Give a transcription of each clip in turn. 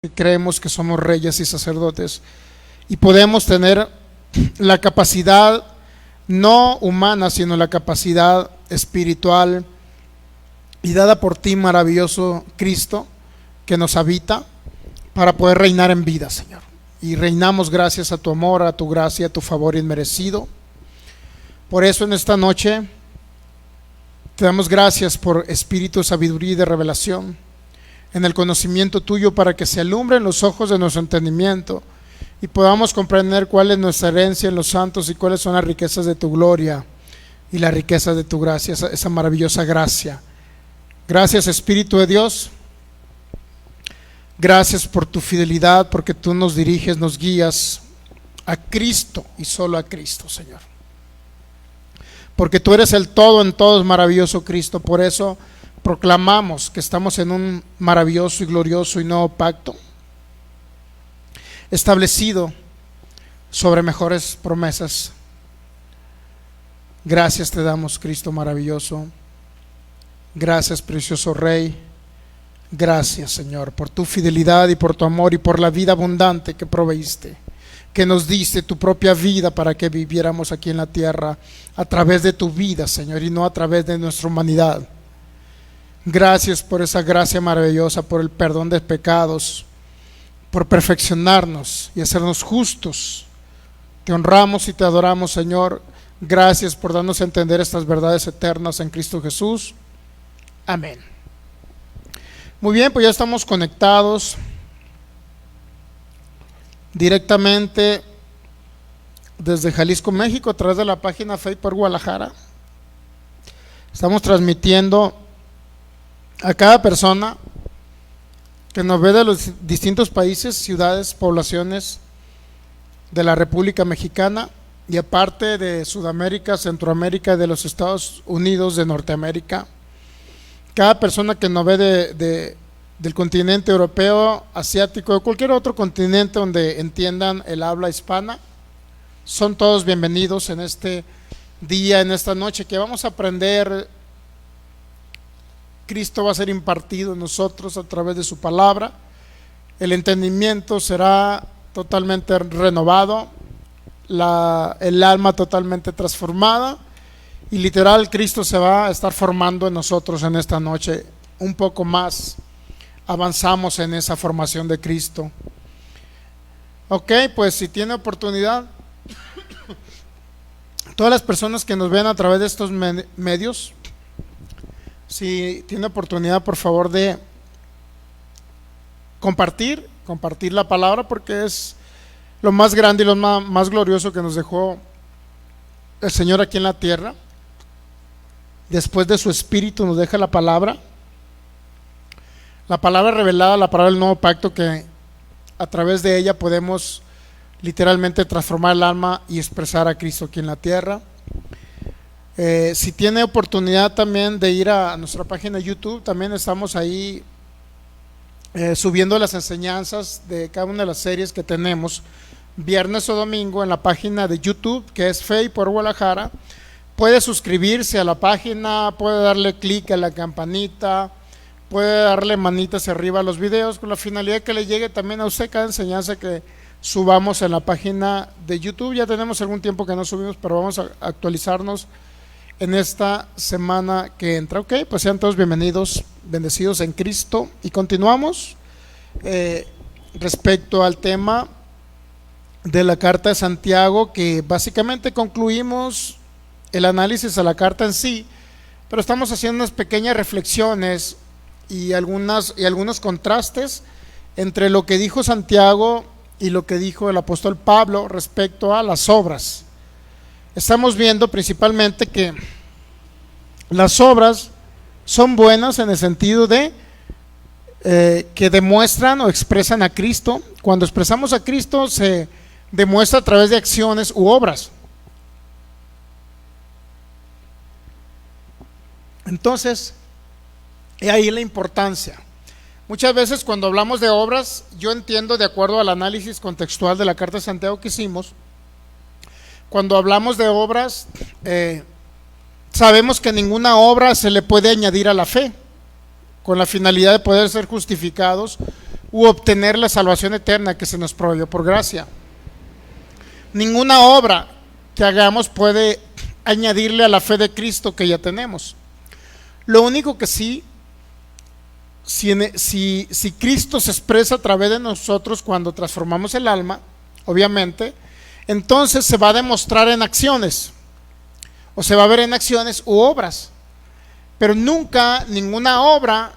que creemos que somos reyes y sacerdotes y podemos tener la capacidad no humana, sino la capacidad espiritual y dada por ti, maravilloso Cristo, que nos habita para poder reinar en vida, Señor. Y reinamos gracias a tu amor, a tu gracia, a tu favor inmerecido. Por eso en esta noche te damos gracias por espíritu de sabiduría y de revelación en el conocimiento tuyo, para que se alumbren los ojos de nuestro entendimiento y podamos comprender cuál es nuestra herencia en los santos y cuáles son las riquezas de tu gloria y las riquezas de tu gracia, esa maravillosa gracia. Gracias, Espíritu de Dios. Gracias por tu fidelidad, porque tú nos diriges, nos guías a Cristo y solo a Cristo, Señor. Porque tú eres el todo en todos, maravilloso Cristo. Por eso proclamamos que estamos en un maravilloso y glorioso y nuevo pacto, establecido sobre mejores promesas. Gracias te damos, Cristo maravilloso. Gracias, precioso Rey. Gracias, Señor, por tu fidelidad y por tu amor y por la vida abundante que proveíste, que nos diste tu propia vida para que viviéramos aquí en la tierra a través de tu vida, Señor, y no a través de nuestra humanidad. Gracias por esa gracia maravillosa, por el perdón de pecados, por perfeccionarnos y hacernos justos. Te honramos y te adoramos, Señor. Gracias por darnos a entender estas verdades eternas en Cristo Jesús. Amén. Muy bien, pues ya estamos conectados directamente desde Jalisco, México, a través de la página Fe por Guadalajara. Estamos transmitiendo a cada persona que nos ve de los distintos países, ciudades, poblaciones de la República Mexicana y aparte de Sudamérica, Centroamérica y de los Estados Unidos de Norteamérica. Cada persona que nos ve del continente europeo, asiático, de cualquier otro continente donde entiendan el habla hispana, son todos bienvenidos en este día, en esta noche, que vamos a aprender. Cristo va a ser impartido en nosotros a través de su palabra. El entendimiento será totalmente renovado, el alma totalmente transformada, y literal Cristo se va a estar formando en nosotros en esta noche. Un poco más avanzamos en esa formación de Cristo. Ok, pues si tiene oportunidad, todas las personas que nos ven a través de estos medios, si tiene oportunidad, por favor, de compartir la palabra, porque es lo más grande y lo más glorioso que nos dejó el Señor aquí en la tierra. Después de su Espíritu nos deja la palabra revelada, la palabra del nuevo pacto, que a través de ella podemos literalmente transformar el alma y expresar a Cristo aquí en la tierra. Si tiene oportunidad también de ir a nuestra página de YouTube, también estamos ahí subiendo las enseñanzas de cada una de las series que tenemos viernes o domingo en la página de YouTube, que es Fe por Guadalajara. Puede suscribirse a la página, puede darle clic a la campanita, puede darle manitas arriba a los videos, con la finalidad que le llegue también a usted cada enseñanza que subamos en la página de YouTube. Ya tenemos algún tiempo que no subimos, pero vamos a actualizarnos en esta semana que entra. Ok, pues sean todos bienvenidos, bendecidos en Cristo, y continuamos respecto al tema de la carta de Santiago, que básicamente concluimos el análisis a la carta en sí, pero estamos haciendo unas pequeñas reflexiones y algunos contrastes entre lo que dijo Santiago y lo que dijo el apóstol Pablo respecto a las obras. Estamos viendo principalmente que las obras son buenas en el sentido de que demuestran o expresan a Cristo. Cuando expresamos a Cristo se demuestra a través de acciones u obras. Entonces, he ahí la importancia. Muchas veces cuando hablamos de obras, yo entiendo, de acuerdo al análisis contextual de la carta de Santiago que hicimos, cuando hablamos de obras, sabemos que ninguna obra se le puede añadir a la fe. con la finalidad de poder ser justificados u obtener la salvación eterna que se nos proveyó por gracia. Ninguna obra que hagamos puede añadirle a la fe de Cristo que ya tenemos. Lo único que sí, si Cristo se expresa a través de nosotros cuando transformamos el alma, obviamente, entonces se va a demostrar en acciones, o se va a ver en acciones u obras, pero nunca ninguna obra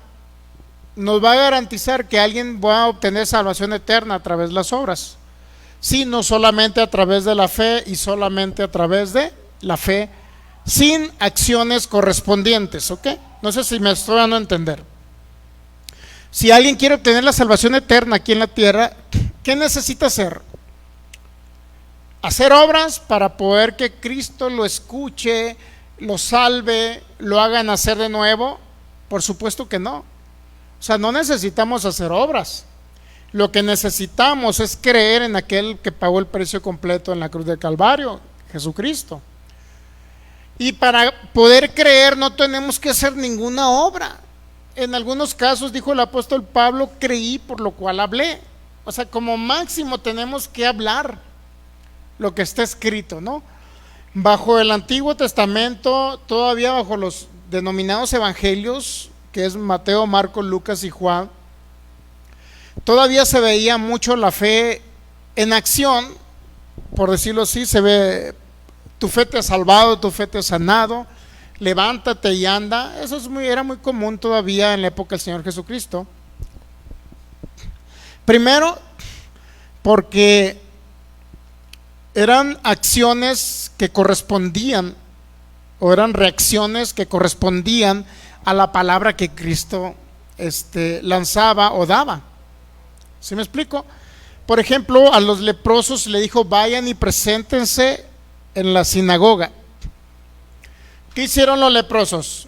nos va a garantizar que alguien va a obtener salvación eterna a través de las obras, sino solamente a través de la fe y solamente a través de la fe, sin acciones correspondientes, ¿ok? No sé si me estoy dando a entender. Si alguien quiere obtener la salvación eterna aquí en la tierra, ¿qué necesita hacer? Hacer obras para poder que Cristo lo escuche, lo salve, lo haga nacer de nuevo. Por supuesto que no. O sea, no necesitamos hacer obras. Lo que necesitamos es creer en aquel que pagó el precio completo en la cruz del Calvario, Jesucristo. Y para poder creer no tenemos que hacer ninguna obra. En algunos casos, dijo el apóstol Pablo, creí por lo cual hablé. O sea, como máximo tenemos que hablar lo que está escrito, ¿no? Bajo el Antiguo Testamento, todavía bajo los denominados evangelios, que es Mateo, Marcos, Lucas y Juan, todavía se veía mucho la fe en acción, por decirlo así. Se ve: tu fe te ha salvado, tu fe te ha sanado, levántate y anda. Eso era muy común todavía en la época del Señor Jesucristo. Primero, porque eran acciones que correspondían, o eran reacciones que correspondían a la palabra que Cristo lanzaba o daba. ¿Sí me explico? Por ejemplo, a los leprosos le dijo: vayan y preséntense en la sinagoga. ¿Qué hicieron los leprosos?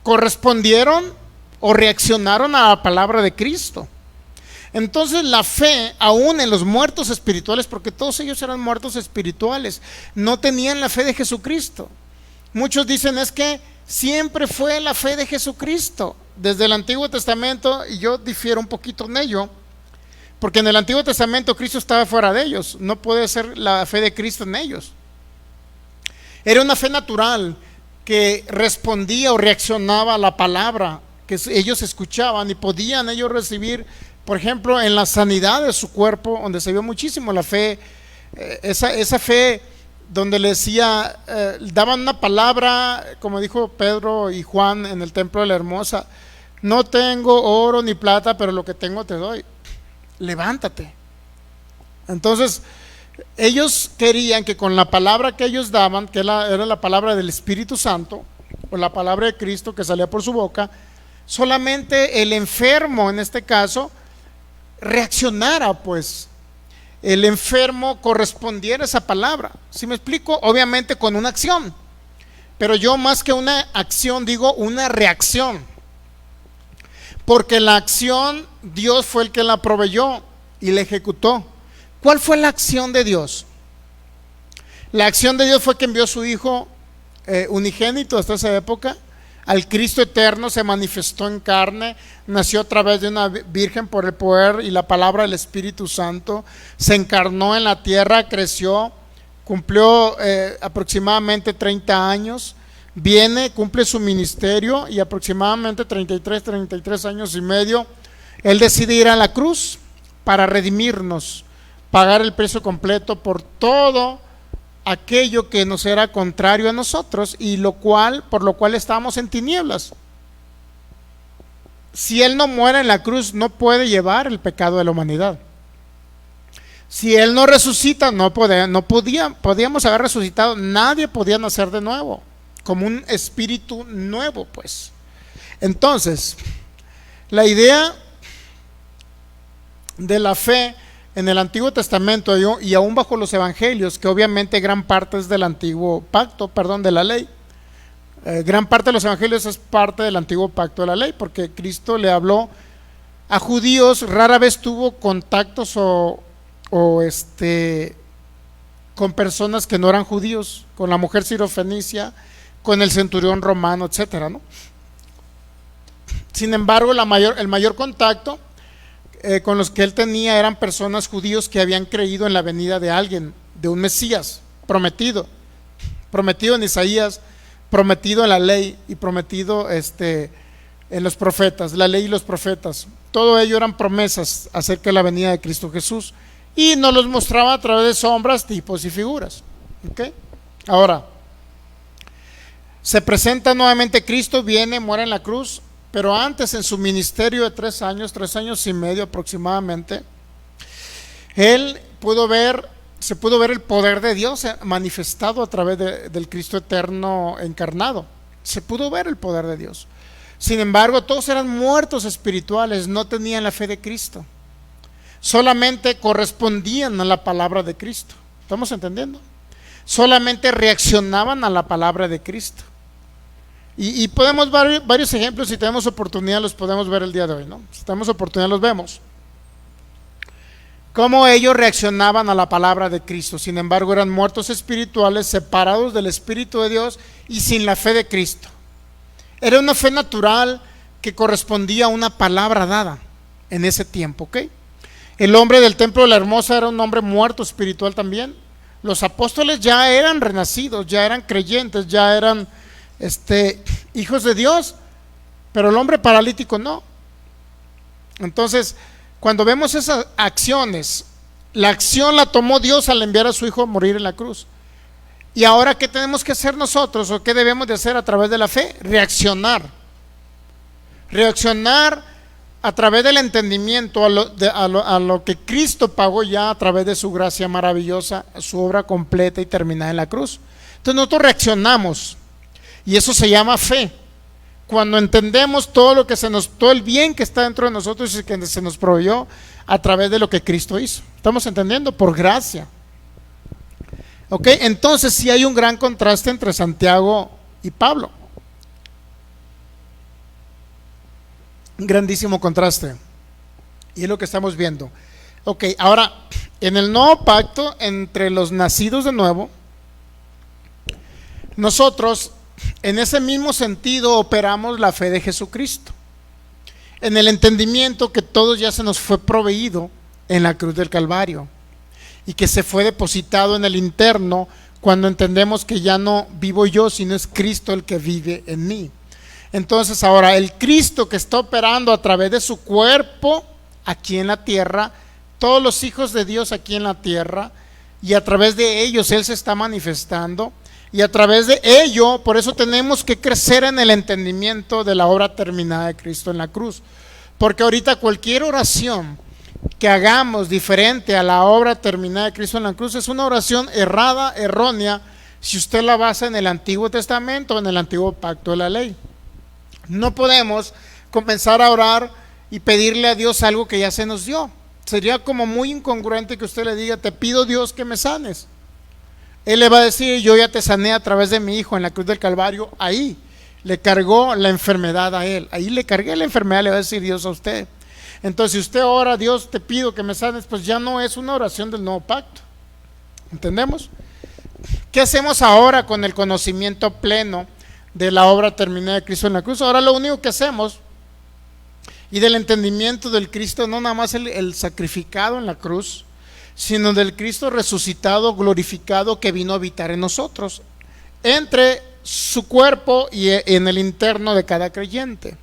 Correspondieron o reaccionaron a la palabra de Cristo. Entonces la fe, aún en los muertos espirituales, porque todos ellos eran muertos espirituales, no tenían la fe de Jesucristo. Muchos dicen: es que siempre fue la fe de Jesucristo desde el Antiguo Testamento, y yo difiero un poquito en ello, porque en el Antiguo Testamento Cristo estaba fuera de ellos. No puede ser la fe de Cristo en ellos. Era una fe natural que respondía o reaccionaba a la palabra que ellos escuchaban, y podían ellos recibir, por ejemplo, en la sanidad de su cuerpo, donde se vio muchísimo la fe, esa fe donde le decía, daban una palabra, como dijo Pedro y Juan en el templo de la Hermosa: no tengo oro ni plata, pero lo que tengo te doy, levántate. Entonces ellos querían que con la palabra que ellos daban, que era la palabra del Espíritu Santo, o la palabra de Cristo que salía por su boca, solamente el enfermo, en este caso, reaccionara, pues el enfermo correspondiera a esa palabra. ¿Sí me explico? Obviamente con una acción, pero yo más que una acción digo una reacción, porque la acción Dios fue el que la proveyó y la ejecutó. ¿Cuál fue la acción de Dios? La acción de Dios fue que envió a su Hijo unigénito hasta esa época, al Cristo eterno. Se manifestó en carne, nació a través de una virgen por el poder y la palabra del Espíritu Santo, se encarnó en la tierra, creció, cumplió aproximadamente 30 años, viene, cumple su ministerio, y aproximadamente 33 años y medio, Él decide ir a la cruz para redimirnos, pagar el precio completo por todo aquello que nos era contrario a nosotros, y por lo cual estábamos en tinieblas. Si Él no muere en la cruz, no puede llevar el pecado de la humanidad. Si Él no resucita, podíamos haber resucitado. Nadie podía nacer de nuevo, como un espíritu nuevo, pues. Entonces, la idea de la fe en el Antiguo Testamento y aún bajo los evangelios, que obviamente gran parte es del antiguo pacto, de la ley. Gran parte de los evangelios es parte del antiguo pacto de la ley, porque Cristo le habló a judíos, rara vez tuvo contactos con personas que no eran judíos, con la mujer sirofenicia, con el centurión romano, etcétera, ¿no? Sin embargo, el mayor contacto con los que él tenía eran personas judíos que habían creído en la venida de alguien, de un Mesías prometido en Isaías, prometido en la ley y prometido en los profetas, la ley y los profetas. Todo ello eran promesas acerca de la venida de Cristo Jesús, y nos los mostraba a través de sombras, tipos y figuras. ¿Okay? Ahora, se presenta nuevamente Cristo, viene, muere en la cruz, pero antes, en su ministerio de 3 años y medio aproximadamente, él se pudo ver el poder de Dios manifestado a través del Cristo eterno encarnado. Se pudo ver el poder de Dios. Sin embargo, todos eran muertos espirituales, no tenían la fe de Cristo, solamente correspondían a la palabra de Cristo. ¿Estamos entendiendo? Solamente reaccionaban a la palabra de Cristo. Y podemos ver varios ejemplos. Si tenemos oportunidad los podemos ver el día de hoy, ¿no? Si tenemos oportunidad los vemos. Cómo ellos reaccionaban a la palabra de Cristo. Sin embargo, eran muertos espirituales, separados del Espíritu de Dios y sin la fe de Cristo. Era una fe natural que correspondía a una palabra dada en ese tiempo, ¿ok? El hombre del templo de la Hermosa era un hombre muerto espiritual también. Los apóstoles ya eran renacidos, ya eran creyentes, ya eran hijos de Dios, pero el hombre paralítico no. Entonces, cuando vemos esas acciones, la acción la tomó Dios al enviar a su hijo a morir en la cruz. Y ahora, ¿qué tenemos que hacer nosotros, o qué debemos de hacer a través de la fe? Reaccionar a través del entendimiento a lo que Cristo pagó ya a través de su gracia maravillosa, su obra completa y terminada en la cruz. Entonces nosotros reaccionamos, y eso se llama fe. Cuando entendemos todo el bien que está dentro de nosotros y que se nos proveyó a través de lo que Cristo hizo. ¿Estamos entendiendo? Por gracia. ¿Ok? Entonces sí hay un gran contraste entre Santiago y Pablo. Un grandísimo contraste. Y es lo que estamos viendo. Ok, ahora, en el nuevo pacto entre los nacidos de nuevo, nosotros en ese mismo sentido operamos la fe de Jesucristo, en el entendimiento que todos ya se nos fue proveído en la cruz del Calvario, y que se fue depositado en el interno cuando entendemos que ya no vivo yo, sino es Cristo el que vive en mí. Entonces ahora el Cristo que está operando a través de su cuerpo aquí en la tierra, todos los hijos de Dios aquí en la tierra, y a través de ellos Él se está manifestando, y a través de ello, por eso tenemos que crecer en el entendimiento de la obra terminada de Cristo en la cruz. Porque ahorita cualquier oración que hagamos diferente a la obra terminada de Cristo en la cruz es una oración errada, errónea, si usted la basa en el Antiguo Testamento o en el Antiguo Pacto de la Ley. No podemos comenzar a orar y pedirle a Dios algo que ya se nos dio. Sería como muy incongruente que usted le diga: te pido, Dios, que me sanes. Él le va a decir: yo ya te sané a través de mi hijo en la cruz del Calvario. Ahí le cargó la enfermedad a él, ahí le cargué la enfermedad, le va a decir Dios a usted. Entonces, si usted ora: Dios, te pido que me sanes, pues ya no es una oración del nuevo pacto. ¿Entendemos? ¿Qué hacemos ahora con el conocimiento pleno de la obra terminada de Cristo en la cruz? Ahora lo único que hacemos, y del entendimiento del Cristo, no nada más el sacrificado en la cruz, sino del Cristo resucitado, glorificado, que vino a habitar en nosotros, entre su cuerpo y en el interno de cada creyente.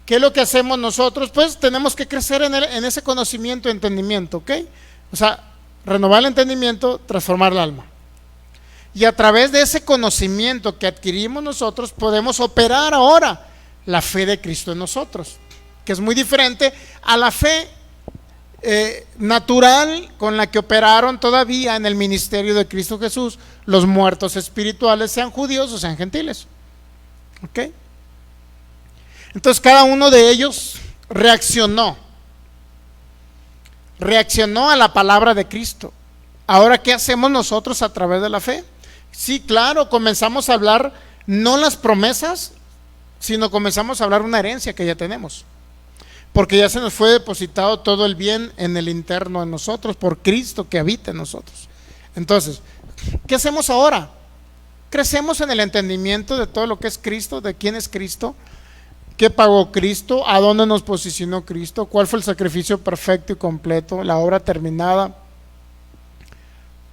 ¿Qué es lo que hacemos nosotros? Pues tenemos que crecer en ese conocimiento y entendimiento, ¿ok? O sea, renovar el entendimiento, transformar el alma. Y a través de ese conocimiento que adquirimos nosotros, podemos operar ahora la fe de Cristo en nosotros, que es muy diferente a la fe natural con la que operaron todavía en el ministerio de Cristo Jesús los muertos espirituales, sean judíos o sean gentiles. ¿Ok? Entonces cada uno de ellos reaccionó a la palabra de Cristo. Ahora, ¿qué hacemos nosotros a través de la fe? Sí, claro, comenzamos a hablar no las promesas, sino comenzamos a hablar una herencia que ya tenemos, porque ya se nos fue depositado todo el bien en el interno de nosotros por Cristo que habita en nosotros. Entonces, ¿qué hacemos ahora? Crecemos en el entendimiento de todo lo que es Cristo, de quién es Cristo, ¿Qué pagó Cristo? ¿A dónde nos posicionó Cristo? ¿Cuál fue el sacrificio perfecto y completo? La obra terminada.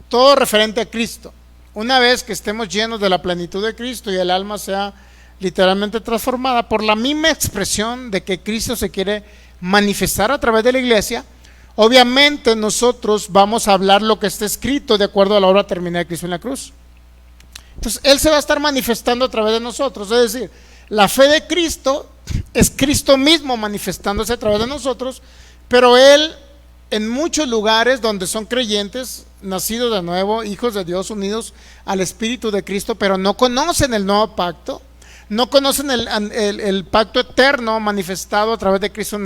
Todo referente a Cristo. Una vez que estemos llenos de la plenitud de Cristo y el alma sea literalmente transformada por la misma expresión de que Cristo se quiere manifestar a través de la iglesia, obviamente nosotros vamos a hablar lo que está escrito de acuerdo a la obra terminada de Cristo en la cruz. Entonces Él se va a estar manifestando a través de nosotros, es decir, la fe de Cristo es Cristo mismo manifestándose a través de nosotros, pero Él en muchos lugares donde son creyentes, nacidos de nuevo, hijos de Dios, unidos al Espíritu de Cristo, pero no conocen el nuevo pacto, no conocen el pacto eterno manifestado a través de Cristo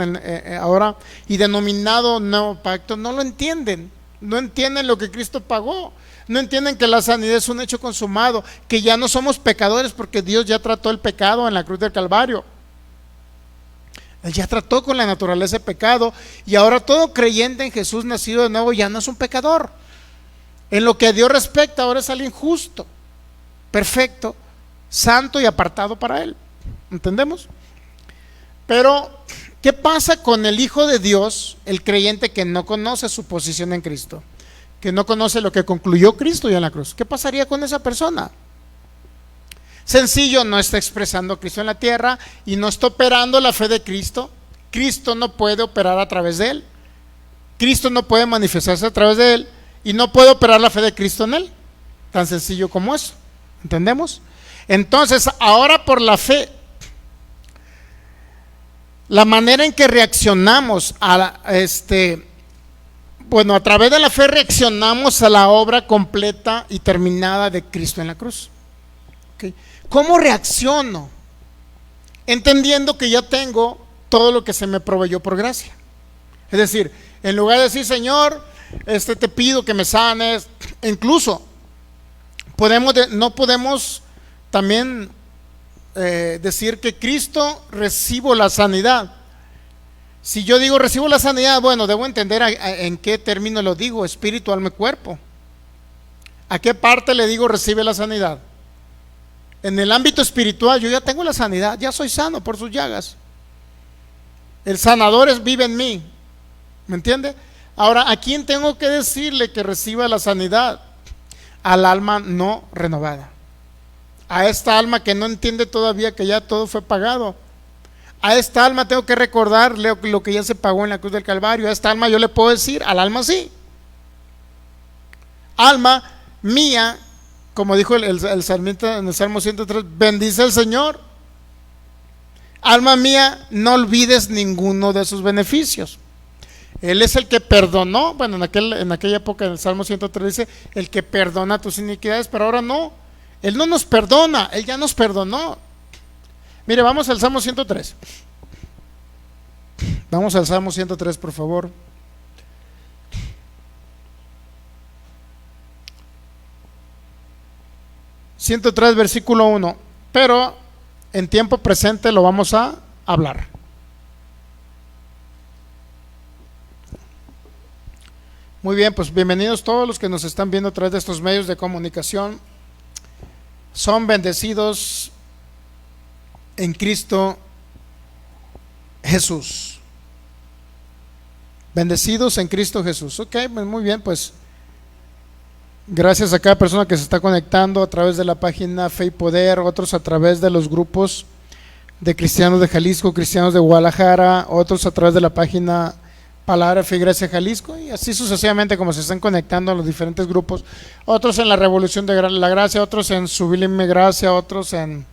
ahora y denominado nuevo pacto, no lo entienden, no entienden lo que Cristo pagó, no entienden que la sanidad es un hecho consumado, que ya no somos pecadores porque Dios ya trató el pecado en la cruz del Calvario. Él ya trató con la naturaleza de pecado y ahora todo creyente en Jesús nacido de nuevo ya no es un pecador. En lo que a Dios respecta, ahora es alguien justo, perfecto, santo y apartado para Él. ¿Entendemos? Pero, ¿qué pasa con el Hijo de Dios, el creyente que no conoce su posición en Cristo? Que no conoce lo que concluyó Cristo ya en la cruz. ¿Qué pasaría con esa persona? Sencillo, no está expresando a Cristo en la tierra y no está operando la fe de Cristo. Cristo no puede operar a través de él. Cristo no puede manifestarse a través de él y no puede operar la fe de Cristo en él. Tan sencillo como eso. ¿Entendemos? Entonces, ahora por la fe, la manera en que reaccionamos a a través de la fe reaccionamos a la obra completa y terminada de Cristo en la cruz. ¿Okay? ¿Cómo reacciono? Entendiendo que ya tengo todo lo que se me proveyó por gracia. Es decir, en lugar de decir, Señor, te pido que me sanes, incluso no podemos también decir que Cristo recibo la sanidad. Si yo digo recibo la sanidad, bueno, debo entender en qué término lo digo, espíritu, alma y cuerpo. ¿A qué parte le digo recibe la sanidad? En el ámbito espiritual yo ya tengo la sanidad, ya soy sano por sus llagas. El sanador vive en mí, ¿me entiende? Ahora, ¿a quién tengo que decirle que reciba la sanidad? Al alma no renovada, a esta alma que no entiende todavía que ya todo fue pagado. A esta alma tengo que recordarle lo que ya se pagó en la cruz del Calvario. A esta alma yo le puedo decir, al alma sí. Alma mía, como dijo el salmista en el Salmo 103, bendice al Señor. Alma mía, no olvides ninguno de sus beneficios. Él es el que perdonó, bueno, en aquella época en el Salmo 103 dice, el que perdona tus iniquidades, pero ahora no. Él no nos perdona, Él ya nos perdonó. Mire, vamos al Salmo 103. Vamos al Salmo 103, por favor. ...103, versículo 1. Pero en tiempo presente lo vamos a hablar. Muy bien, pues bienvenidos todos los que nos están viendo a través de estos medios de comunicación. Son bendecidos en Cristo Jesús. Bendecidos en Cristo Jesús. Ok, muy bien, pues gracias a cada persona que se está conectando a través de la página Fe y Poder, otros a través de los grupos de cristianos de Jalisco, cristianos de Guadalajara, otros a través de la página Palabra Fe y Gracia Jalisco, y así sucesivamente como se están conectando a los diferentes grupos, otros en la Revolución de la Gracia, otros en Sublime Gracia, otros en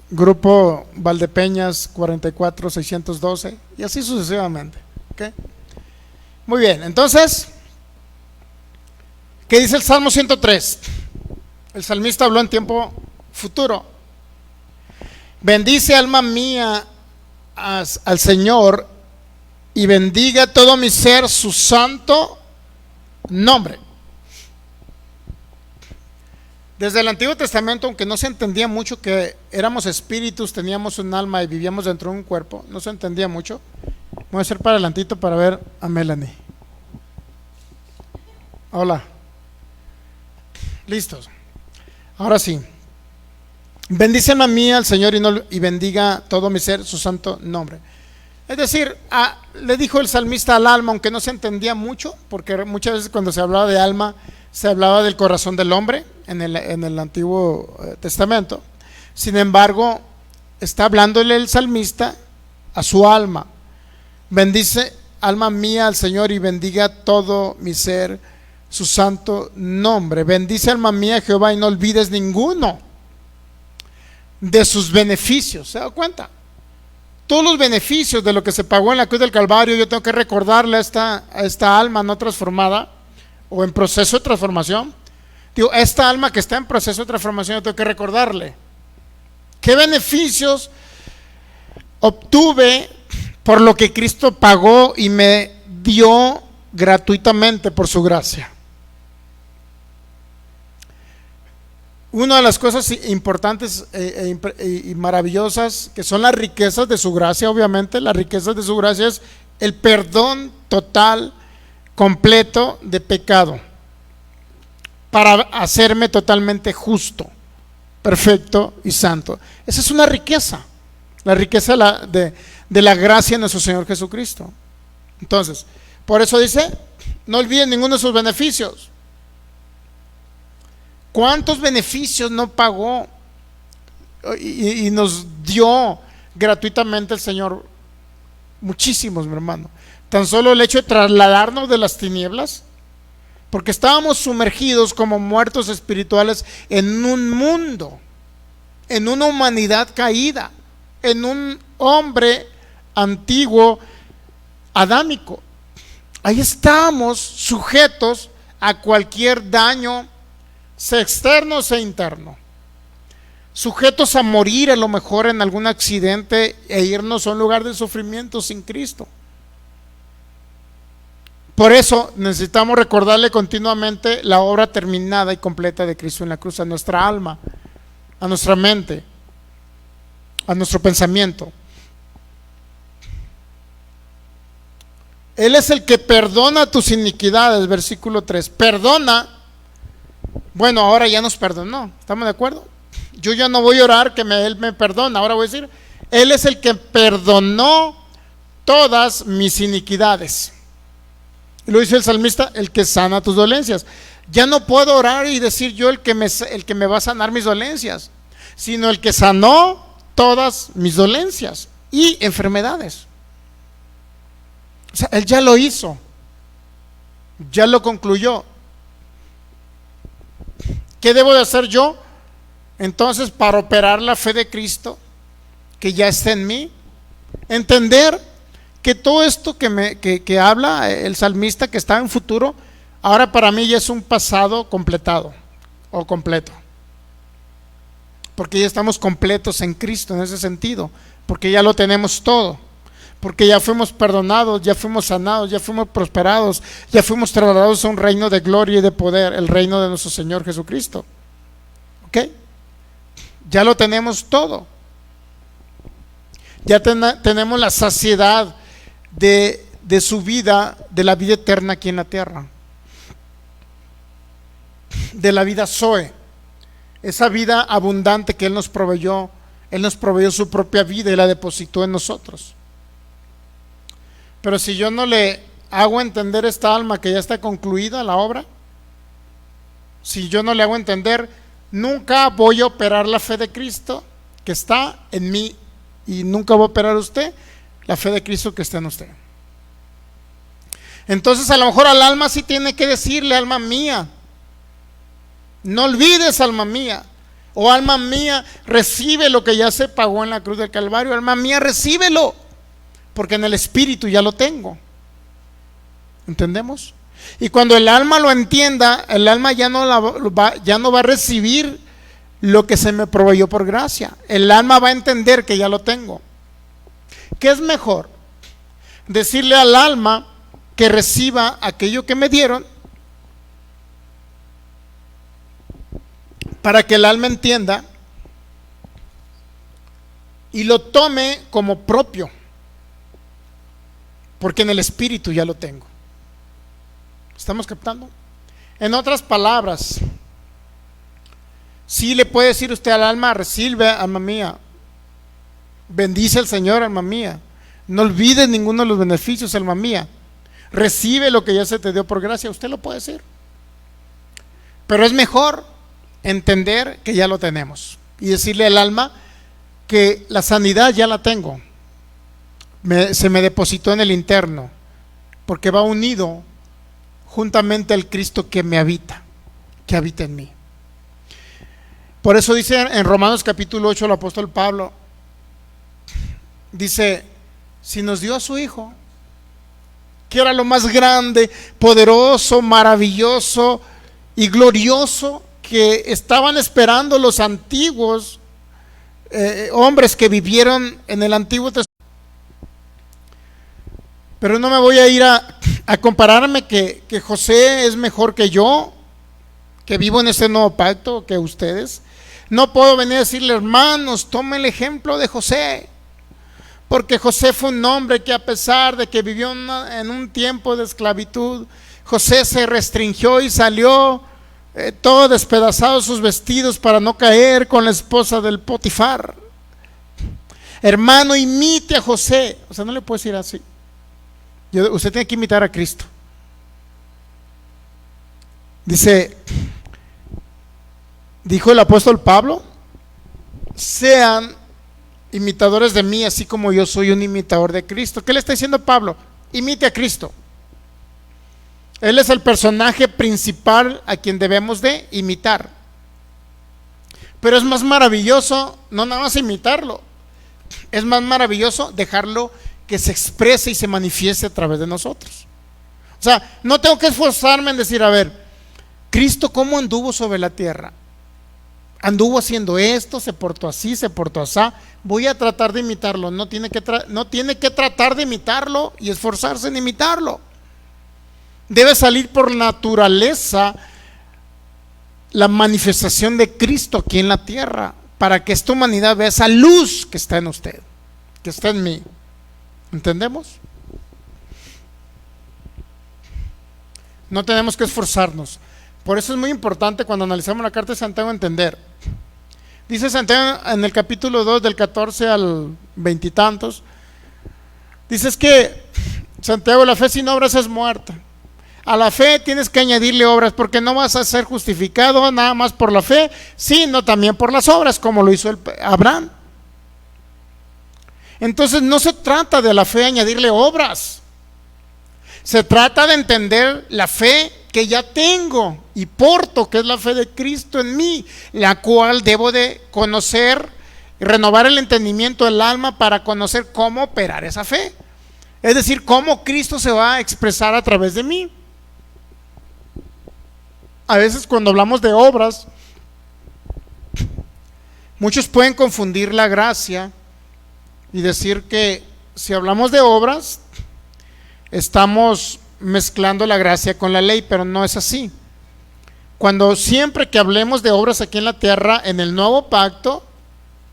Grupo Valdepeñas 44612 y así sucesivamente. ¿Okay? Muy bien, entonces, ¿qué dice el Salmo 103? El salmista habló en tiempo futuro. Bendice alma mía al Señor y bendiga todo mi ser su santo nombre. Desde el Antiguo Testamento, aunque no se entendía mucho que éramos espíritus, teníamos un alma y vivíamos dentro de un cuerpo, no se entendía mucho. Voy a hacer para adelantito para ver a Melanie. Hola. Listos. Ahora sí. Bendice alma mía al Señor y bendiga todo mi ser su santo nombre. Es decir, le dijo el salmista al alma, aunque no se entendía mucho, porque muchas veces cuando se hablaba de alma, se hablaba del corazón del hombre en el Antiguo Testamento. Sin embargo, está hablándole el salmista a su alma. Bendice alma mía al Señor y bendiga todo mi ser su santo nombre. Bendice alma mía Jehová y no olvides ninguno de sus beneficios. ¿Se da cuenta? Todos los beneficios de lo que se pagó en la cruz del Calvario, yo tengo que recordarle a esta alma no transformada o en proceso de transformación. Digo, esta alma que está en proceso de transformación, yo tengo que recordarle qué beneficios obtuve por lo que Cristo pagó y me dio gratuitamente por su gracia. Una de las cosas importantes y maravillosas que son las riquezas de su gracia, obviamente, las riquezas de su gracia es el perdón total, completo de pecado, para hacerme totalmente justo, perfecto y santo. Esa es una riqueza, la riqueza de la gracia de nuestro Señor Jesucristo. Entonces, por eso dice, no olviden ninguno de sus beneficios. ¿Cuántos beneficios no pagó y nos dio gratuitamente el Señor? Muchísimos, mi hermano. Tan solo el hecho de trasladarnos de las tinieblas, porque estábamos sumergidos como muertos espirituales en un mundo, en una humanidad caída, en un hombre antiguo adámico. Ahí estábamos sujetos a cualquier daño, sea externo, sea interno, sujetos a morir a lo mejor en algún accidente e irnos a un lugar de sufrimiento sin Cristo. Por eso necesitamos recordarle continuamente la obra terminada y completa de Cristo en la cruz a nuestra alma, a nuestra mente, a nuestro pensamiento. Él es el que perdona tus iniquidades, versículo 3. Perdona. Bueno, ahora ya nos perdonó, ¿estamos de acuerdo? Yo ya no voy a orar que Él me perdona, ahora voy a decir, Él es el que perdonó todas mis iniquidades. Y lo dice el salmista, el que sana tus dolencias. Ya no puedo orar y decir yo el que me va a sanar mis dolencias, sino el que sanó todas mis dolencias y enfermedades. O sea, Él ya lo hizo, ya lo concluyó. ¿Qué debo de hacer yo? Entonces, para operar la fe de Cristo que ya está en mí, entender que todo esto que habla el salmista, que está en futuro, ahora para mí ya es un pasado completado o completo, porque ya estamos completos en Cristo en ese sentido, porque ya lo tenemos todo, porque ya fuimos perdonados, ya fuimos sanados, ya fuimos prosperados, ya fuimos trasladados a un reino de gloria y de poder, el reino de nuestro Señor Jesucristo. ¿Ok? Ya lo tenemos todo. Ya tenemos la saciedad de su vida, de la vida eterna aquí en la tierra, de la vida Zoe, esa vida abundante que Él nos proveyó su propia vida y la depositó en nosotros. Pero si yo no le hago entender a esta alma que ya está concluida la obra, si yo no le hago entender, nunca voy a operar la fe de Cristo que está en mí, y nunca va a operar usted la fe de Cristo que está en usted. Entonces a lo mejor al alma sí tiene que decirle, alma mía, no olvides, alma mía, o alma mía, recibe lo que ya se pagó en la cruz del Calvario, alma mía, recíbelo, porque en el espíritu ya lo tengo. ¿Entendemos? Y cuando el alma lo entienda, el alma ya no va a recibir lo que se me proveyó por gracia. El alma va a entender que ya lo tengo. ¿Qué es mejor? Decirle al alma que reciba aquello que me dieron, para que el alma entienda y lo tome como propio, porque en el espíritu ya lo tengo. ¿Estamos captando? En otras palabras, Sí le puede decir usted al alma: recibe, alma mía, bendice al Señor, alma mía, no olvides ninguno de los beneficios, alma mía, recibe lo que ya se te dio por gracia. Usted lo puede decir, pero es mejor entender que ya lo tenemos y decirle al alma que la sanidad ya la tengo, se me depositó en el interno, porque va unido juntamente al Cristo que me habita, que habita en mí. Por eso dice en Romanos capítulo 8 el apóstol Pablo, dice: si nos dio a su Hijo, que era lo más grande, poderoso, maravilloso y glorioso que estaban esperando los antiguos hombres que vivieron en el Antiguo Testamento. Pero no me voy a ir a compararme que José es mejor que yo, que vivo en este nuevo pacto, que ustedes. No puedo venir a decirle: hermanos, tomen el ejemplo de José, porque José fue un hombre que, a pesar de que vivió en un tiempo de esclavitud, José se restringió y salió todo despedazado sus vestidos para no caer con la esposa del Potifar. Hermano, imite a José. O sea, no le puedo decir así. Usted tiene que imitar a Cristo. Dijo el apóstol Pablo: sean imitadores de mí, así como yo soy un imitador de Cristo. ¿Qué le está diciendo Pablo? Imite a Cristo. Él es el personaje principal a quien debemos de imitar. Pero es más maravilloso no nada más imitarlo, es más maravilloso dejarlo que se exprese y se manifieste a través de nosotros. O sea, no tengo que esforzarme en decir: a ver, Cristo, ¿cómo anduvo sobre la tierra? Anduvo haciendo esto, se portó así, se portó así. Voy a tratar de imitarlo. No tiene que tratar de imitarlo y esforzarse en imitarlo. Debe salir por naturaleza la manifestación de Cristo aquí en la tierra, para que esta humanidad vea esa luz que está en usted, que está en mí. ¿Entendemos? No tenemos que esforzarnos. Por eso es muy importante, cuando analizamos la carta de Santiago, entender. Dice Santiago en el capítulo 2, del 14 al 20 y tantos, dice: es que Santiago, la fe sin obras es muerta. A la fe tienes que añadirle obras, porque no vas a ser justificado nada más por la fe, sino también por las obras, como lo hizo Abraham. Entonces no se trata de la fe añadirle obras, se trata de entender la fe que ya tengo y porto, que es la fe de Cristo en mí, la cual debo de conocer y renovar el entendimiento del alma para conocer cómo operar esa fe, es decir, cómo Cristo se va a expresar a través de mí. A veces, cuando hablamos de obras, muchos pueden confundir la gracia y decir que si hablamos de obras estamos mezclando la gracia con la ley, pero no es así. Siempre que hablemos de obras aquí en la tierra, en el nuevo pacto,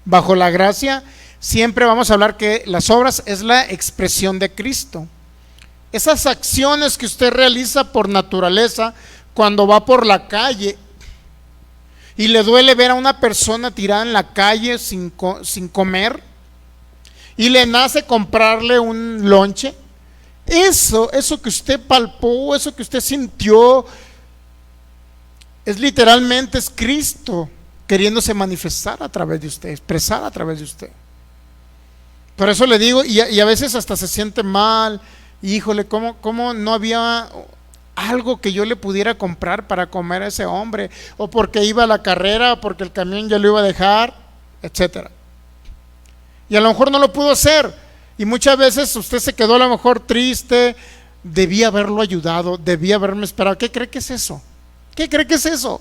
bajo la gracia, siempre vamos a hablar que las obras es la expresión de Cristo. Esas acciones que usted realiza por naturaleza, cuando va por la calle y le duele ver a una persona tirada en la calle sin comer, y le nace comprarle un lonche, eso que usted palpó, eso que usted sintió, es literalmente es Cristo queriéndose manifestar a través de usted, expresar a través de usted. Por eso le digo, y a veces hasta se siente mal: híjole, ¿cómo no había algo que yo le pudiera comprar para comer a ese hombre? O porque iba a la carrera, o porque el camión ya lo iba a dejar, etcétera. Y a lo mejor no lo pudo hacer, y muchas veces usted se quedó a lo mejor triste. Debía haberlo ayudado, debía haberme esperado. ¿Qué cree que es eso? ¿Qué cree que es eso?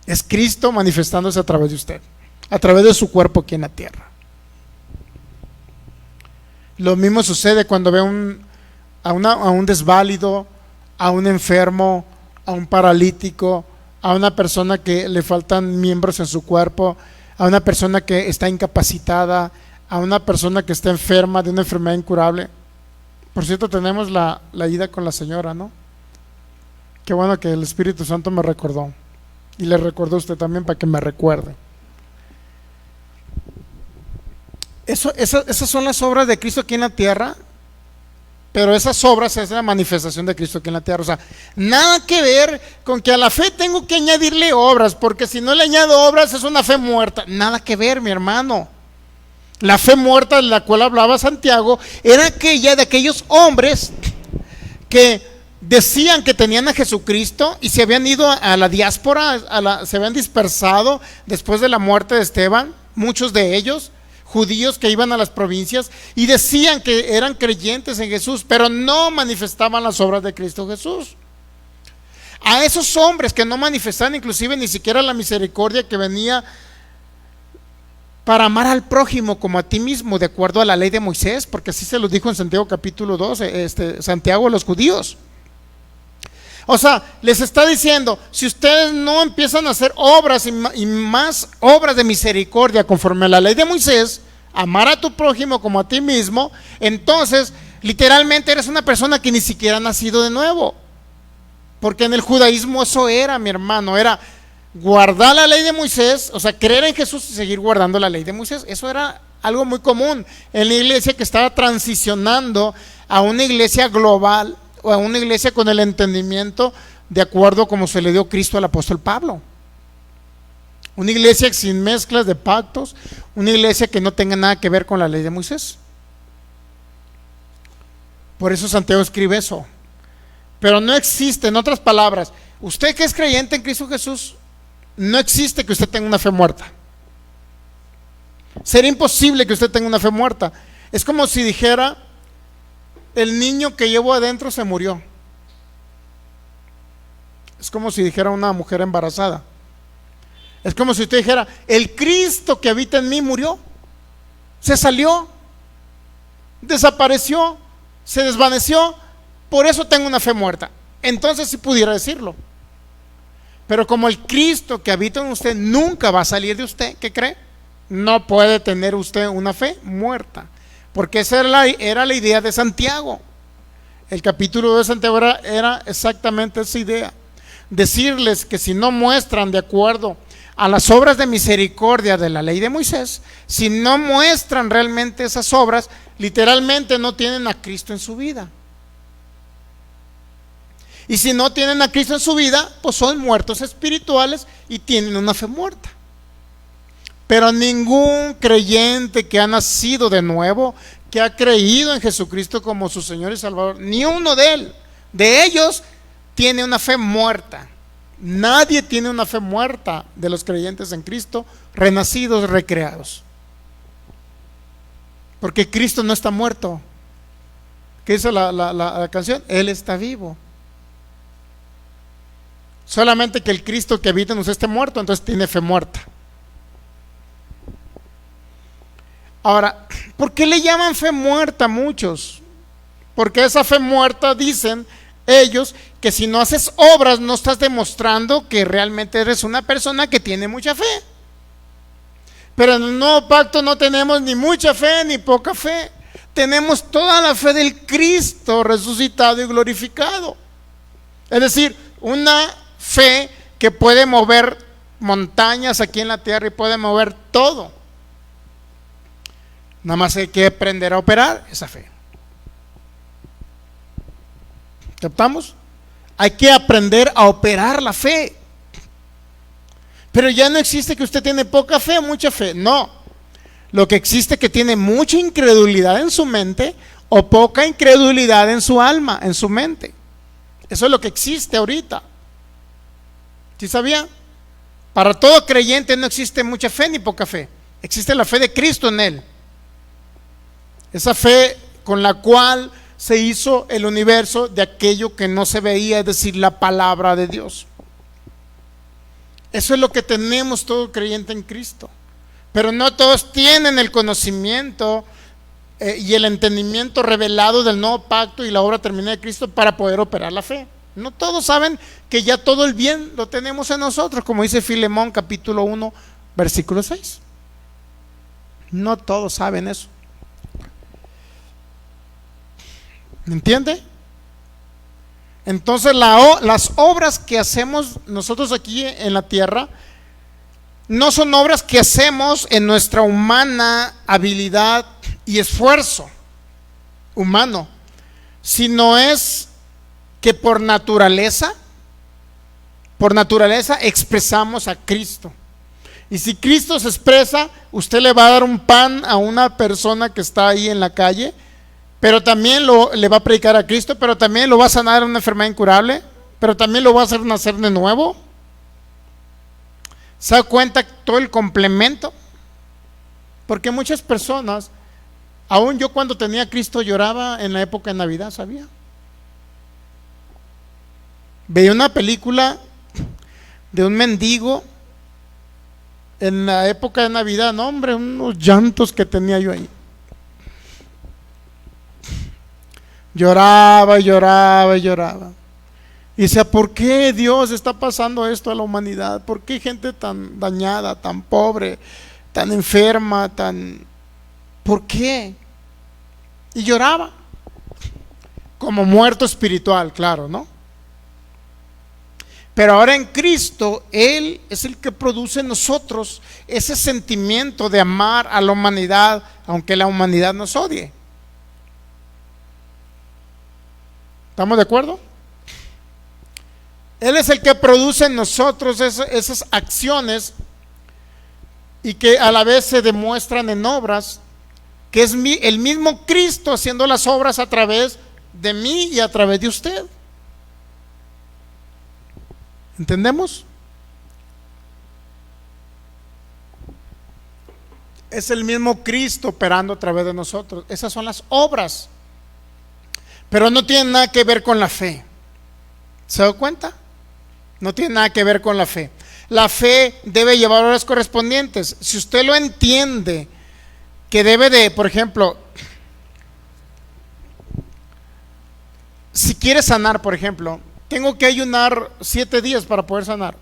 Es Cristo manifestándose a través de usted, a través de su cuerpo aquí en la tierra. Lo mismo sucede cuando ve a un desválido, a un enfermo, a un paralítico, a una persona que le faltan miembros en su cuerpo, a una persona que está incapacitada, a una persona que está enferma de una enfermedad incurable. Por cierto, tenemos la ida con la señora, ¿no? Qué bueno que el Espíritu Santo me recordó. Y le recordó a usted también para que me recuerde. Esas son las obras de Cristo aquí en la tierra. Pero esas obras es la manifestación de Cristo aquí en la tierra. O sea, nada que ver con que a la fe tengo que añadirle obras, porque si no le añado obras es una fe muerta. Nada que ver, mi hermano. La fe muerta de la cual hablaba Santiago era aquella de aquellos hombres que decían que tenían a Jesucristo y se habían ido a la diáspora, se habían dispersado después de la muerte de Esteban, muchos de ellos judíos que iban a las provincias y decían que eran creyentes en Jesús, pero no manifestaban las obras de Cristo Jesús. A esos hombres que no manifestaban inclusive ni siquiera la misericordia que venía para amar al prójimo como a ti mismo, de acuerdo a la ley de Moisés, porque así se lo dijo en Santiago capítulo 2, Santiago a los judíos. O sea, les está diciendo, si ustedes no empiezan a hacer obras y más obras de misericordia conforme a la ley de Moisés, amar a tu prójimo como a ti mismo, entonces literalmente eres una persona que ni siquiera ha nacido de nuevo. Porque en el judaísmo eso era, mi hermano, era guardar la ley de Moisés, o sea, creer en Jesús y seguir guardando la ley de Moisés. Eso era algo muy común en la iglesia que estaba transicionando a una iglesia global, o a una iglesia con el entendimiento de acuerdo como se le dio Cristo al apóstol Pablo. Una iglesia sin mezclas de pactos, una iglesia que no tenga nada que ver con la ley de Moisés. Por eso Santiago escribe eso. Pero no existe, en otras palabras, usted que es creyente en Cristo Jesús, no existe que usted tenga una fe muerta. Sería imposible que usted tenga una fe muerta. Es como si dijera: el niño que llevo adentro se murió. Es como si dijera una mujer embarazada. Es como si usted dijera: el Cristo que habita en mí murió, se salió, desapareció, se desvaneció, por eso tengo una fe muerta. Entonces sí pudiera decirlo. Pero como el Cristo que habita en usted nunca va a salir de usted, ¿qué cree? No puede tener usted una fe muerta. Porque esa era la idea de Santiago. El capítulo de Santiago era exactamente esa idea. Decirles que si no muestran de acuerdo a las obras de misericordia de la ley de Moisés, si no muestran realmente esas obras, literalmente no tienen a Cristo en su vida. Y si no tienen a Cristo en su vida, pues son muertos espirituales y tienen una fe muerta. Pero ningún creyente que ha nacido de nuevo, que ha creído en Jesucristo como su Señor y Salvador, ni uno de ellos tiene una fe muerta. Nadie tiene una fe muerta de los creyentes en Cristo, renacidos, recreados. Porque Cristo no está muerto. ¿Qué dice la canción? Él está vivo. Solamente que el Cristo que habita en usted esté muerto, entonces tiene fe muerta. Ahora, ¿por qué le llaman fe muerta a muchos? Porque esa fe muerta, dicen ellos, que si no haces obras no estás demostrando que realmente eres una persona que tiene mucha fe. Pero en el nuevo pacto no tenemos ni mucha fe ni poca fe. Tenemos toda la fe del Cristo resucitado y glorificado. Es decir, una fe que puede mover montañas aquí en la tierra y puede mover todo. Nada más hay que aprender a operar esa fe. ¿Captamos? Hay que aprender a operar la fe. Pero ya no existe que usted tiene poca fe o mucha fe. No. Lo que existe es que tiene mucha incredulidad en su mente o poca incredulidad en su alma, en su mente. Eso es lo que existe ahorita. ¿Sí sabía? Para todo creyente no existe mucha fe ni poca fe. Existe la fe de Cristo en él. Esa fe con la cual se hizo el universo de aquello que no se veía, es decir, la palabra de Dios. Eso es lo que tenemos todo creyente en Cristo. Pero no todos tienen el conocimiento y el entendimiento revelado del nuevo pacto y la obra terminada de Cristo para poder operar la fe. No todos saben que ya todo el bien lo tenemos en nosotros, como dice Filemón capítulo 1, versículo 6. No todos saben eso. ¿Me entiende? Entonces las obras que hacemos nosotros aquí en la tierra no son obras que hacemos en nuestra humana habilidad y esfuerzo humano, sino es que por naturaleza expresamos a Cristo. Y si Cristo se expresa, usted le va a dar un pan a una persona que está ahí en la calle, pero también le va a predicar a Cristo, pero también lo va a sanar de una enfermedad incurable, pero también lo va a hacer nacer de nuevo. ¿Se da cuenta todo el complemento? Porque muchas personas, aún yo cuando tenía a Cristo lloraba en la época de Navidad, ¿sabía? Veía una película de un mendigo en la época de Navidad, no hombre, unos llantos que tenía yo ahí. Lloraba y lloraba y lloraba. Y decía, ¿por qué Dios está pasando esto a la humanidad? ¿Por qué gente tan dañada, tan pobre, tan enferma, ¿por qué? Y lloraba. Como muerto espiritual, claro, ¿no? Pero ahora en Cristo, Él es el que produce en nosotros ese sentimiento de amar a la humanidad, aunque la humanidad nos odie. ¿Estamos de acuerdo? Él es el que produce en nosotros esas acciones y que a la vez se demuestran en obras, que es el mismo Cristo haciendo las obras a través de mí y a través de usted. ¿Entendemos? Es el mismo Cristo operando a través de nosotros. Esas son las obras. Pero no tienen nada que ver con la fe. ¿Se da cuenta? No tiene nada que ver con la fe. La fe debe llevar horas correspondientes. Si usted lo entiende, que debe de, por ejemplo, si quiere sanar, por ejemplo, tengo que ayunar 7 días para poder sanar.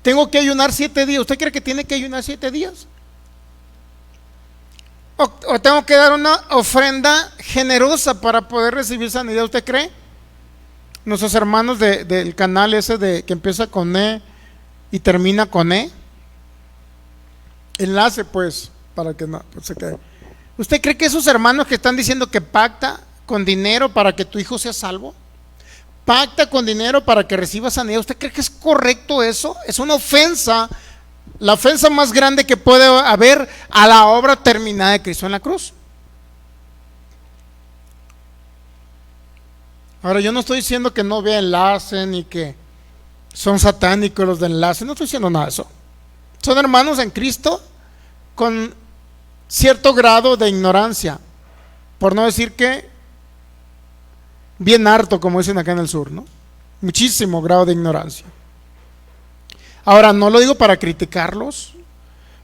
Tengo que ayunar 7 días. ¿Usted cree que tiene que ayunar 7 días? ¿O tengo que dar una ofrenda generosa para poder recibir sanidad? ¿Usted cree? Nuestros hermanos del canal ese que empieza con E y termina con E. Enlace pues, para que no se quede. ¿Usted cree que esos hermanos que están diciendo que pacta con dinero para que tu hijo sea salvo? Pacta con dinero para que reciba sanidad. ¿Usted cree que es correcto eso? Es una ofensa, la ofensa más grande que puede haber a la obra terminada de Cristo en la cruz. Ahora, yo no estoy diciendo que no vea enlace ni que son satánicos los de enlace, no estoy diciendo nada de eso. Son hermanos en Cristo con cierto grado de ignorancia, por no decir que bien harto, como dicen acá en el sur, ¿no? Muchísimo grado de ignorancia. Ahora, no lo digo para criticarlos,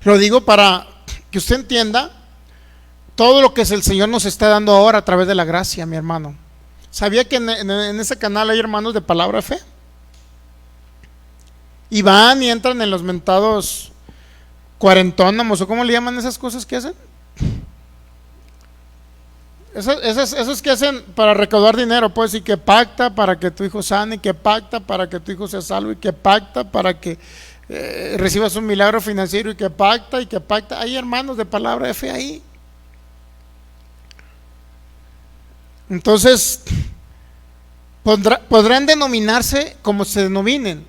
lo digo para que usted entienda todo lo que el Señor nos está dando ahora a través de la gracia, mi hermano. ¿Sabía que en ese canal hay hermanos de palabra de fe? Y van y entran en los mentados cuarentónomos, o cómo le llaman esas cosas que hacen. Esos que hacen para recaudar dinero, pues, y que pacta para que tu hijo sane, que pacta para que tu hijo sea salvo, y que pacta para que recibas un milagro financiero, y que pacta, y que pacta. Hay hermanos de palabra de fe ahí. Entonces, podrán denominarse como se denominen.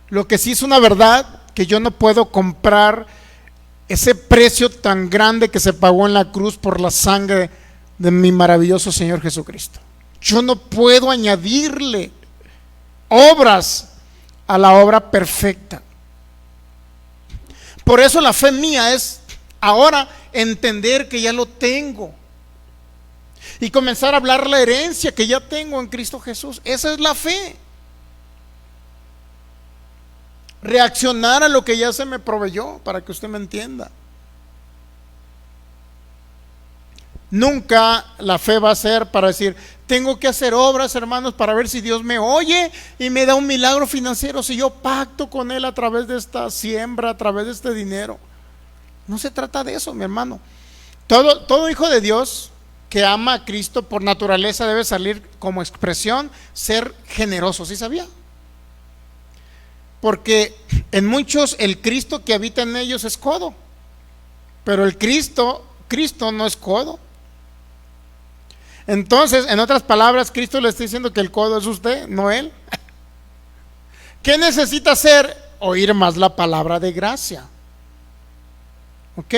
Lo que sí es una verdad, que yo no puedo comprar ese precio tan grande que se pagó en la cruz por la sangre de mi maravilloso Señor Jesucristo. Yo no puedo añadirle obras a la obra perfecta. Por eso la fe mía es ahora entender que ya lo tengo y comenzar a hablar la herencia que ya tengo en Cristo Jesús. Esa es la fe. Reaccionar a lo que ya se me proveyó, para que usted me entienda. Nunca la fe va a ser para decir, tengo que hacer obras, hermanos, para ver si Dios me oye y me da un milagro financiero, si yo pacto con Él a través de esta siembra, a través de este dinero. No se trata de eso, mi hermano. Todo hijo de Dios que ama a Cristo por naturaleza debe salir como expresión ser generoso, ¿sí sabía? Porque en muchos el Cristo que habita en ellos es codo, pero el Cristo no es codo. Entonces, en otras palabras, Cristo le está diciendo que el codo es usted, no él. ¿Qué necesita hacer? Oír más la palabra de gracia. ¿Ok?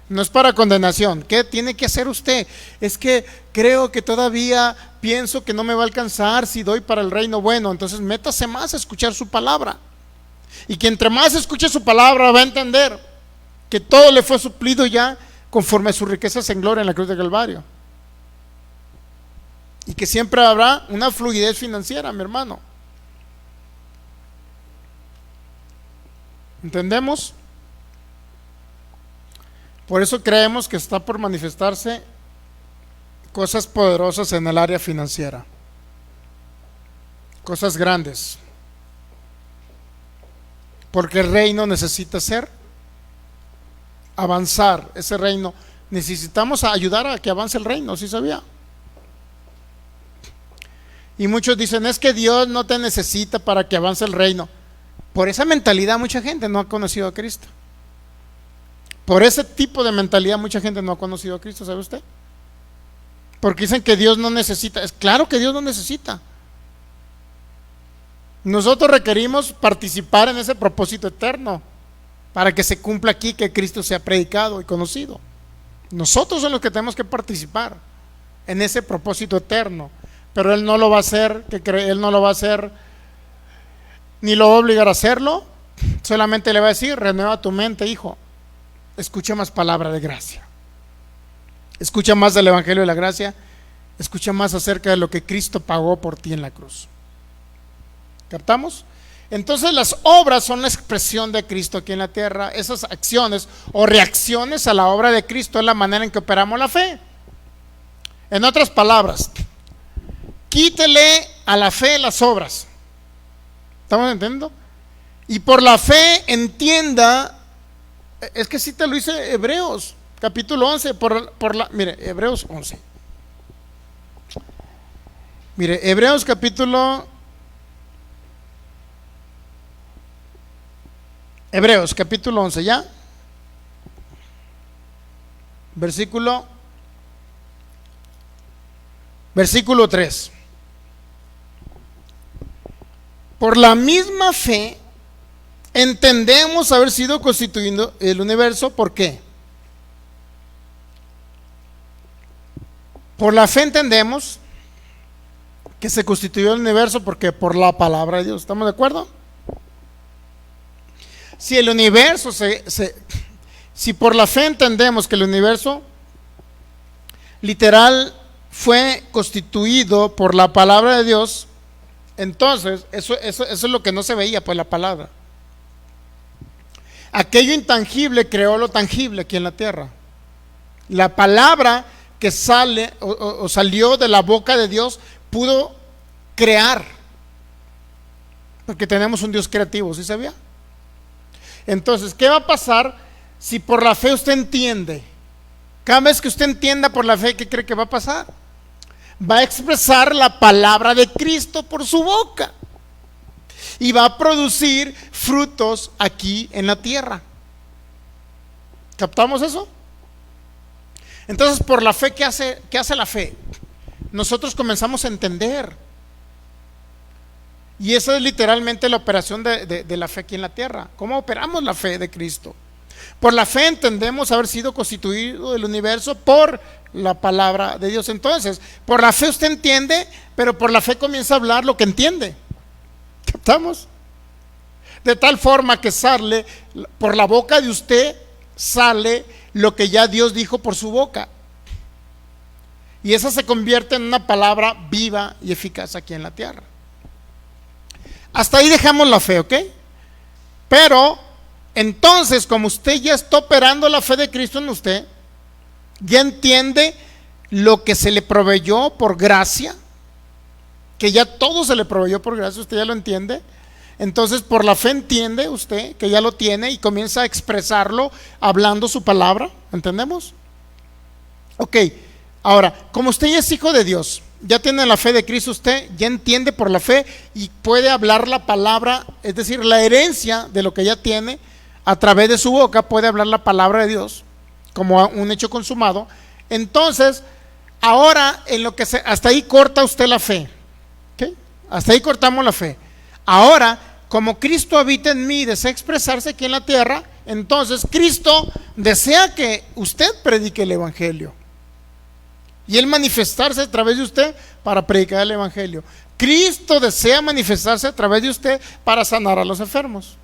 No es para condenación. ¿Qué tiene que hacer usted? Es que creo que todavía pienso que no me va a alcanzar si doy para el reino. Bueno, entonces métase más a escuchar su palabra. Y que entre más escuche su palabra va a entender que todo le fue suplido ya conforme a sus riquezas en gloria en la cruz de Calvario. Y que siempre habrá una fluidez financiera, mi hermano. ¿Entendemos? Por eso creemos que está por manifestarse cosas poderosas en el área financiera. Cosas grandes. Porque el reino necesita avanzar. Ese reino, necesitamos ayudar a que avance el reino, ¿sí sabía? Y muchos dicen, es que Dios no te necesita para que avance el reino. Por esa mentalidad mucha gente no ha conocido a Cristo. Por ese tipo de mentalidad mucha gente no ha conocido a Cristo, ¿sabe usted? Porque dicen que Dios no necesita. Es claro que Dios no necesita. Nosotros requerimos participar en ese propósito eterno para que se cumpla aquí, que Cristo sea predicado y conocido. Nosotros somos los que tenemos que participar en ese propósito eterno, pero Él no lo va a hacer, Él no lo va a hacer, ni lo va a obligar a hacerlo. Solamente le va a decir, renueva tu mente, hijo, escucha más palabra de gracia, escucha más del evangelio de la gracia, escucha más acerca de lo que Cristo pagó por ti en la cruz. ¿Captamos? Entonces las obras son la expresión de Cristo aquí en la tierra. Esas acciones o reacciones a la obra de Cristo es la manera en que operamos la fe. En otras palabras, quítele a la fe las obras. ¿Estamos entendiendo? Y por la fe entienda, es que sí te lo dice Hebreos capítulo 11, mire, Hebreos 11. Mire, Hebreos capítulo 11, ¿ya? Versículo 3. Por la misma fe entendemos haber sido constituido el universo. ¿Por qué? Por la fe entendemos que se constituyó el universo porque por la palabra de Dios. ¿Estamos de acuerdo? Si el universo si por la fe entendemos que el universo literal fue constituido por la palabra de Dios, entonces eso es lo que no se veía por la palabra. Aquello intangible creó lo tangible aquí en la tierra. La palabra que sale o salió de la boca de Dios pudo crear, porque tenemos un Dios creativo, ¿sí sabía? Entonces, ¿qué va a pasar si por la fe usted entiende? Cada vez que usted entienda por la fe, ¿qué cree que va a pasar? Va a expresar la palabra de Cristo por su boca y va a producir frutos aquí en la tierra. ¿Captamos eso? Entonces, por la fe, ¿qué hace la fe? Nosotros comenzamos a entender. Y esa es literalmente la operación de la fe aquí en la tierra. ¿Cómo operamos la fe de Cristo? Por la fe entendemos haber sido constituido el universo por la palabra de Dios. Entonces, por la fe usted entiende, pero por la fe comienza a hablar lo que entiende. ¿Captamos? De tal forma que sale, por la boca de usted sale lo que ya Dios dijo por su boca. Y esa se convierte en una palabra viva y eficaz aquí en la tierra. Hasta ahí dejamos la fe, ¿ok? Pero entonces, como usted ya está operando la fe de Cristo en usted, ya entiende lo que se le proveyó por gracia, que ya todo se le proveyó por gracia, usted ya lo entiende. Entonces, por la fe entiende usted que ya lo tiene y comienza a expresarlo hablando su palabra. ¿Entendemos? Ok, Ahora, como usted ya es hijo de Dios, ya tiene la fe de Cristo, usted ya entiende por la fe y puede hablar la palabra, es decir, la herencia de lo que ya tiene, a través de su boca puede hablar la palabra de Dios como un hecho consumado. Entonces, ahora en lo que hasta ahí corta usted la fe, ¿okay? Hasta ahí cortamos la fe. Ahora, como Cristo habita en mí y desea expresarse aquí en la tierra, entonces Cristo desea que usted predique el evangelio y Él manifestarse a través de usted para predicar el evangelio. Cristo desea manifestarse a través de usted para sanar a los enfermos.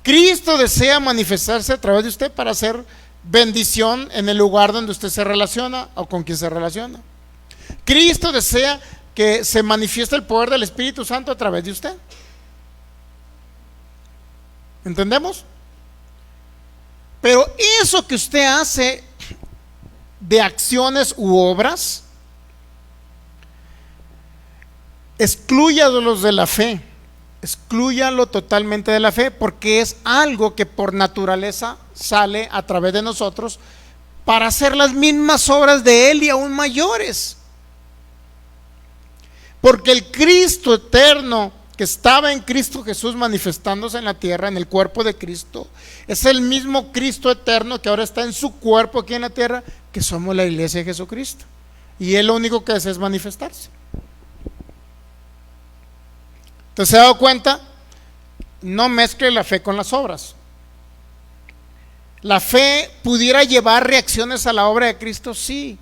Cristo desea manifestarse a través de usted para hacer bendición en el lugar donde usted se relaciona o con quien se relaciona. Cristo desea que se manifieste el poder del Espíritu Santo a través de usted. ¿Entendemos? Pero eso que usted hace de acciones u obras, exclúyalos de la fe, exclúyalo totalmente de la fe, porque es algo que por naturaleza sale a través de nosotros para hacer las mismas obras de Él y aún mayores. Porque el Cristo eterno que estaba en Cristo Jesús manifestándose en la tierra, en el cuerpo de Cristo, es el mismo Cristo eterno que ahora está en su cuerpo aquí en la tierra, que somos la iglesia de Jesucristo. Y Él lo único que hace es manifestarse. Entonces, ¿se ha dado cuenta? No mezcle la fe con las obras. La fe pudiera llevar reacciones a la obra de Cristo, sí,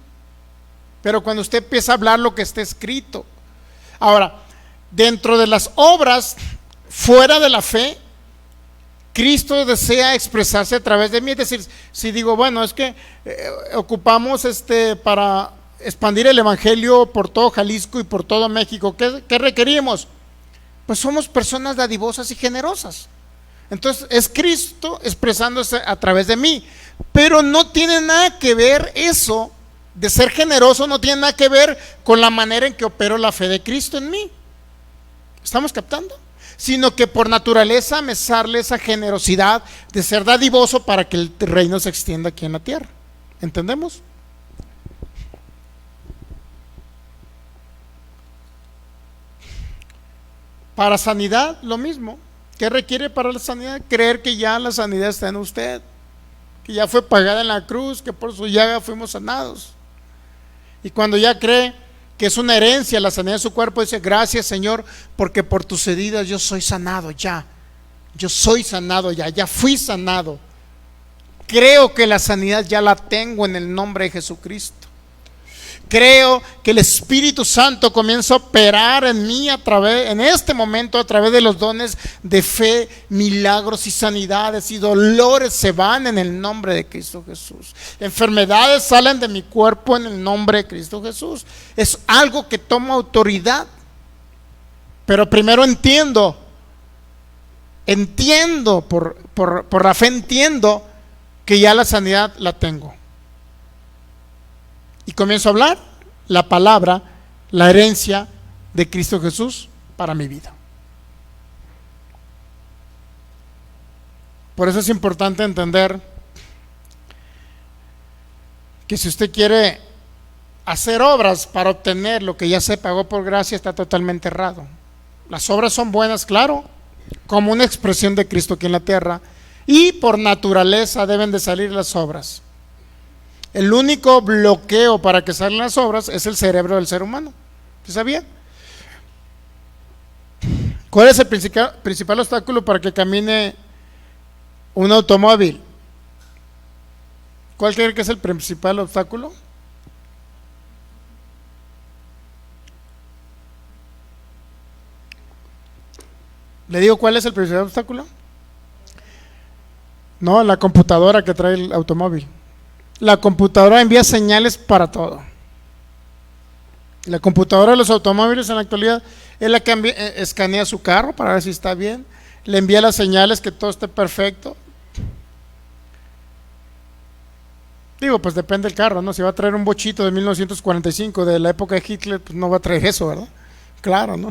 pero cuando usted empieza a hablar lo que está escrito. Ahora, dentro de las obras, fuera de la fe, Cristo desea expresarse a través de mí. Es decir, si digo, bueno, es que ocupamos para expandir el evangelio por todo Jalisco y por todo México, ¿qué requerimos? Pues somos personas dadivosas y generosas. Entonces es Cristo expresándose a través de mí, pero no tiene nada que ver eso de ser generoso, no tiene nada que ver con la manera en que opero la fe de Cristo en mí. ¿Estamos captando? Sino que por naturaleza me sale esa generosidad de ser dadivoso para que el reino se extienda aquí en la tierra. ¿Entendemos? Para sanidad, lo mismo. ¿Qué requiere para la sanidad? Creer que ya la sanidad está en usted, que ya fue pagada en la cruz, que por su llaga fuimos sanados. Y cuando ya cree que es una herencia la sanidad de su cuerpo, dice: gracias, Señor, porque por tus heridas yo soy sanado ya. Yo soy sanado ya, ya fui sanado. Creo que la sanidad ya la tengo en el nombre de Jesucristo. Creo que el Espíritu Santo comienza a operar en mí en este momento, a través de los dones de fe, milagros y sanidades y dolores se van en el nombre de Cristo Jesús. Enfermedades salen de mi cuerpo en el nombre de Cristo Jesús. Es algo que toma autoridad. Pero primero entiendo por la fe entiendo que ya la sanidad la tengo. Y comienzo a hablar la palabra, la herencia de Cristo Jesús para mi vida. Por eso es importante entender que si usted quiere hacer obras para obtener lo que ya se pagó por gracia, está totalmente errado. Las obras son buenas, claro, como una expresión de Cristo aquí en la tierra, y por naturaleza deben de salir las obras. El único bloqueo para que salgan las obras es el cerebro del ser humano. ¿Sí sabía? ¿Cuál es el principal obstáculo para que camine un automóvil? ¿Cuál cree que es el principal obstáculo? ¿Le digo cuál es el principal obstáculo? No, la computadora que trae el automóvil. La computadora envía señales para todo. La computadora de los automóviles en la actualidad es la que escanea su carro para ver si está bien, le envía las señales que todo esté perfecto. Digo, pues depende del carro, ¿no? Si va a traer un bochito de 1945 de la época de Hitler, pues no va a traer eso, ¿verdad? Claro, ¿no?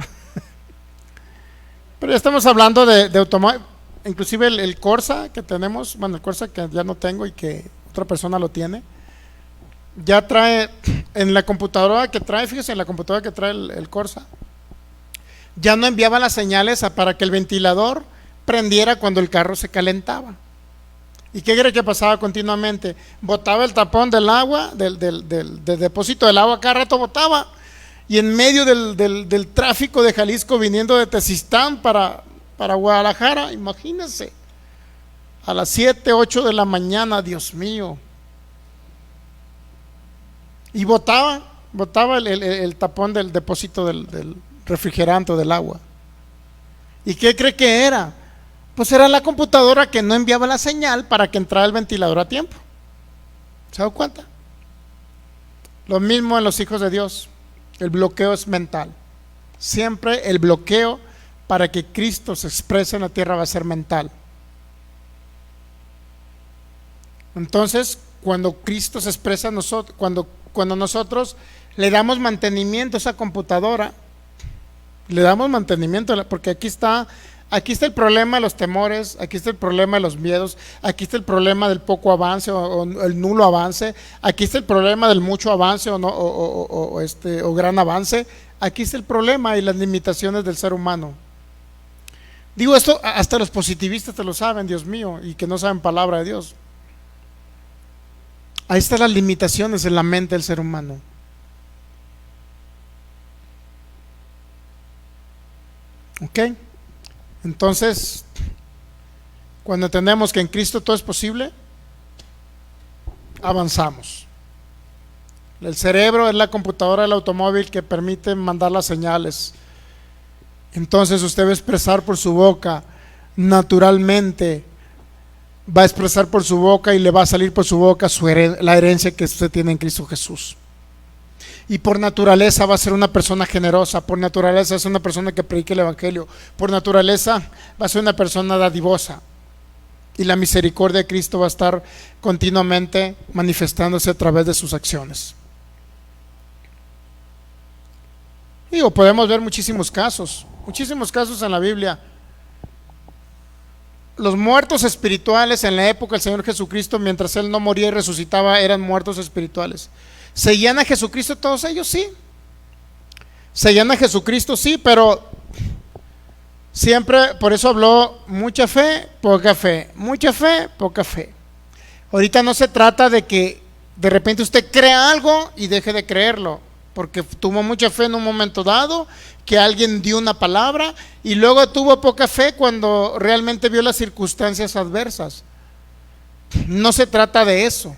Pero ya estamos hablando de automóvil. Inclusive el Corsa que tenemos, bueno, el Corsa que ya no tengo y que otra persona lo tiene, ya trae en la computadora que trae, fíjese, en la computadora que trae el Corsa, ya no enviaba las señales para que el ventilador prendiera cuando el carro se calentaba. ¿Y qué cree que pasaba continuamente? Botaba el tapón del agua, del depósito del agua, cada rato botaba. Y en medio del tráfico de Jalisco viniendo de Tezistán para Guadalajara, imagínense, a las 7, 8 de la mañana, Dios mío. Y botaba el tapón del depósito del refrigerante o del agua. ¿Y qué cree que era? Pues era la computadora que no enviaba la señal para que entrara el ventilador a tiempo. ¿Se da cuenta? Lo mismo en los hijos de Dios. El bloqueo es mental. Siempre el bloqueo para que Cristo se exprese en la tierra va a ser mental. Entonces, cuando Cristo se expresa en nosotros, cuando nosotros le damos mantenimiento a esa computadora, le damos mantenimiento, porque aquí está el problema de los temores, aquí está el problema de los miedos, aquí está el problema del poco avance o el nulo avance, aquí está el problema del mucho avance o gran avance, aquí está el problema y las limitaciones del ser humano. Digo esto, hasta los positivistas te lo saben, Dios mío, y que no saben palabra de Dios. Ahí están las limitaciones en la mente del ser humano. ¿Ok? Entonces, cuando entendemos que en Cristo todo es posible, avanzamos. El cerebro es la computadora del automóvil que permite mandar las señales. Entonces usted va a expresar por su boca naturalmente, va a expresar por su boca y le va a salir por su boca la herencia que usted tiene en Cristo Jesús. Y por naturaleza va a ser una persona generosa, por naturaleza es una persona que predique el evangelio, por naturaleza va a ser una persona dadivosa. Y la misericordia de Cristo va a estar continuamente manifestándose a través de sus acciones. Digo, podemos ver muchísimos casos en la Biblia. Los muertos espirituales en la época del Señor Jesucristo, mientras Él no moría y resucitaba, eran muertos espirituales. ¿Seguían a Jesucristo todos ellos? Sí. Seguían a Jesucristo, sí, pero siempre, por eso habló mucha fe, poca fe, mucha fe, poca fe. Ahorita no se trata de que de repente usted crea algo y deje de creerlo, porque tuvo mucha fe en un momento dado, que alguien dio una palabra, y luego tuvo poca fe cuando realmente vio las circunstancias adversas. No se trata de eso.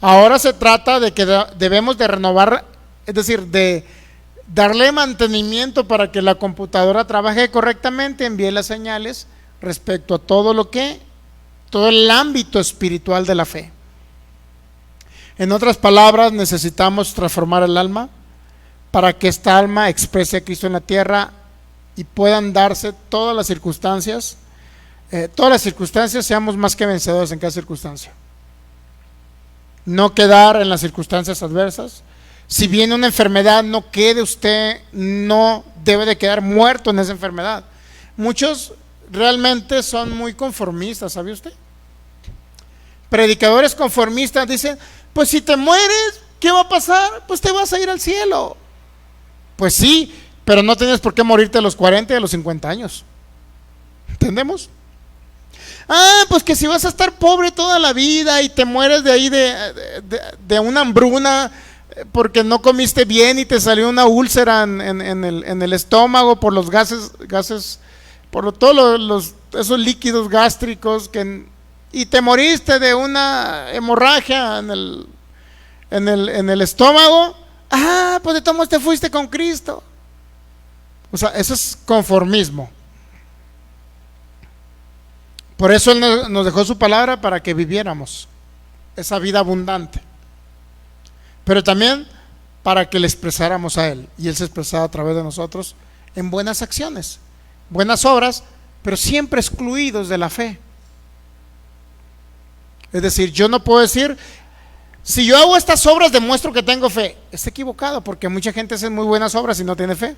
Ahora se trata de que debemos de renovar, es decir, de darle mantenimiento para que la computadora trabaje correctamente, envíe las señales respecto a todo el ámbito espiritual de la fe. En otras palabras, necesitamos transformar el alma para que esta alma exprese a Cristo en la tierra y puedan darse todas las circunstancias, seamos más que vencedores en cada circunstancia. No quedar en las circunstancias adversas. Si viene una enfermedad, no debe de quedar muerto en esa enfermedad. Muchos realmente son muy conformistas, ¿sabe usted? Predicadores conformistas dicen, pues si te mueres, ¿qué va a pasar? Pues te vas a ir al cielo. Pues sí, pero no tienes por qué morirte a los 40 y a los 50 años. ¿Entendemos? Pues que si vas a estar pobre toda la vida y te mueres de ahí de una hambruna porque no comiste bien y te salió una úlcera en el estómago por los gases, por todos esos líquidos gástricos y te moriste de una hemorragia en el estómago, pues de todos modos te fuiste con Cristo. O sea, eso es conformismo. Por eso Él nos dejó su palabra para que viviéramos esa vida abundante, pero también para que le expresáramos a Él, y Él se expresaba a través de nosotros en buenas acciones, buenas obras, pero siempre excluidos de la fe. Es decir, yo no puedo decir, si yo hago estas obras demuestro que tengo fe. Está equivocado, porque mucha gente hace muy buenas obras y no tiene fe,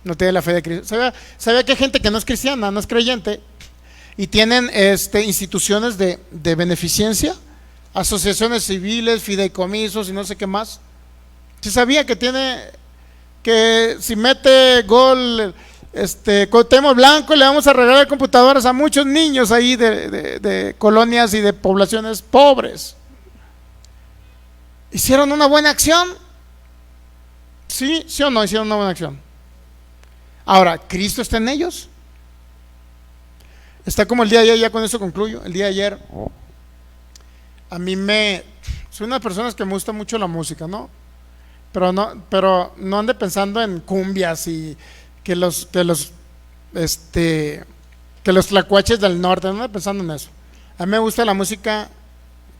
no tiene la fe de Cristo. ¿Sabía que hay gente que no es cristiana, no es creyente, y tienen instituciones de beneficencia asociaciones civiles, fideicomisos y no sé qué más. ¿Sí sabía que si mete gol Cuauhtémoc Blanco, le vamos a regalar computadoras a muchos niños ahí de colonias y de poblaciones pobres? ¿Hicieron una buena acción? ¿Sí? ¿Sí o no hicieron una buena acción? Ahora, ¿Cristo está en ellos? Está como el día de ayer, ya con eso concluyo. El día de ayer, soy una persona que me gusta mucho la música, ¿no? Pero no ande pensando en cumbias y que los tlacuaches del norte, no ande pensando en eso. A mí me gusta la música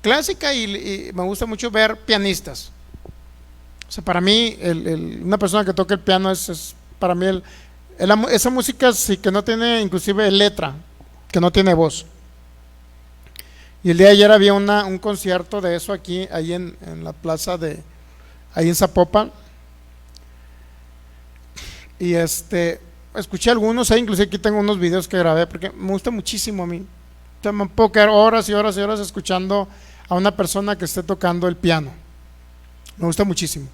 clásica y me gusta mucho ver pianistas. O sea, para mí, una persona que toca el piano es para mí esa música sí que no tiene inclusive letra, que no tiene voz. Y el día de ayer había un concierto de eso ahí en la plaza ahí en Zapopan. Y escuché algunos, inclusive aquí tengo unos videos que grabé porque me gusta muchísimo a mí. O sea, me puedo quedar horas y horas y horas escuchando a una persona que esté tocando el piano. Me gusta muchísimo.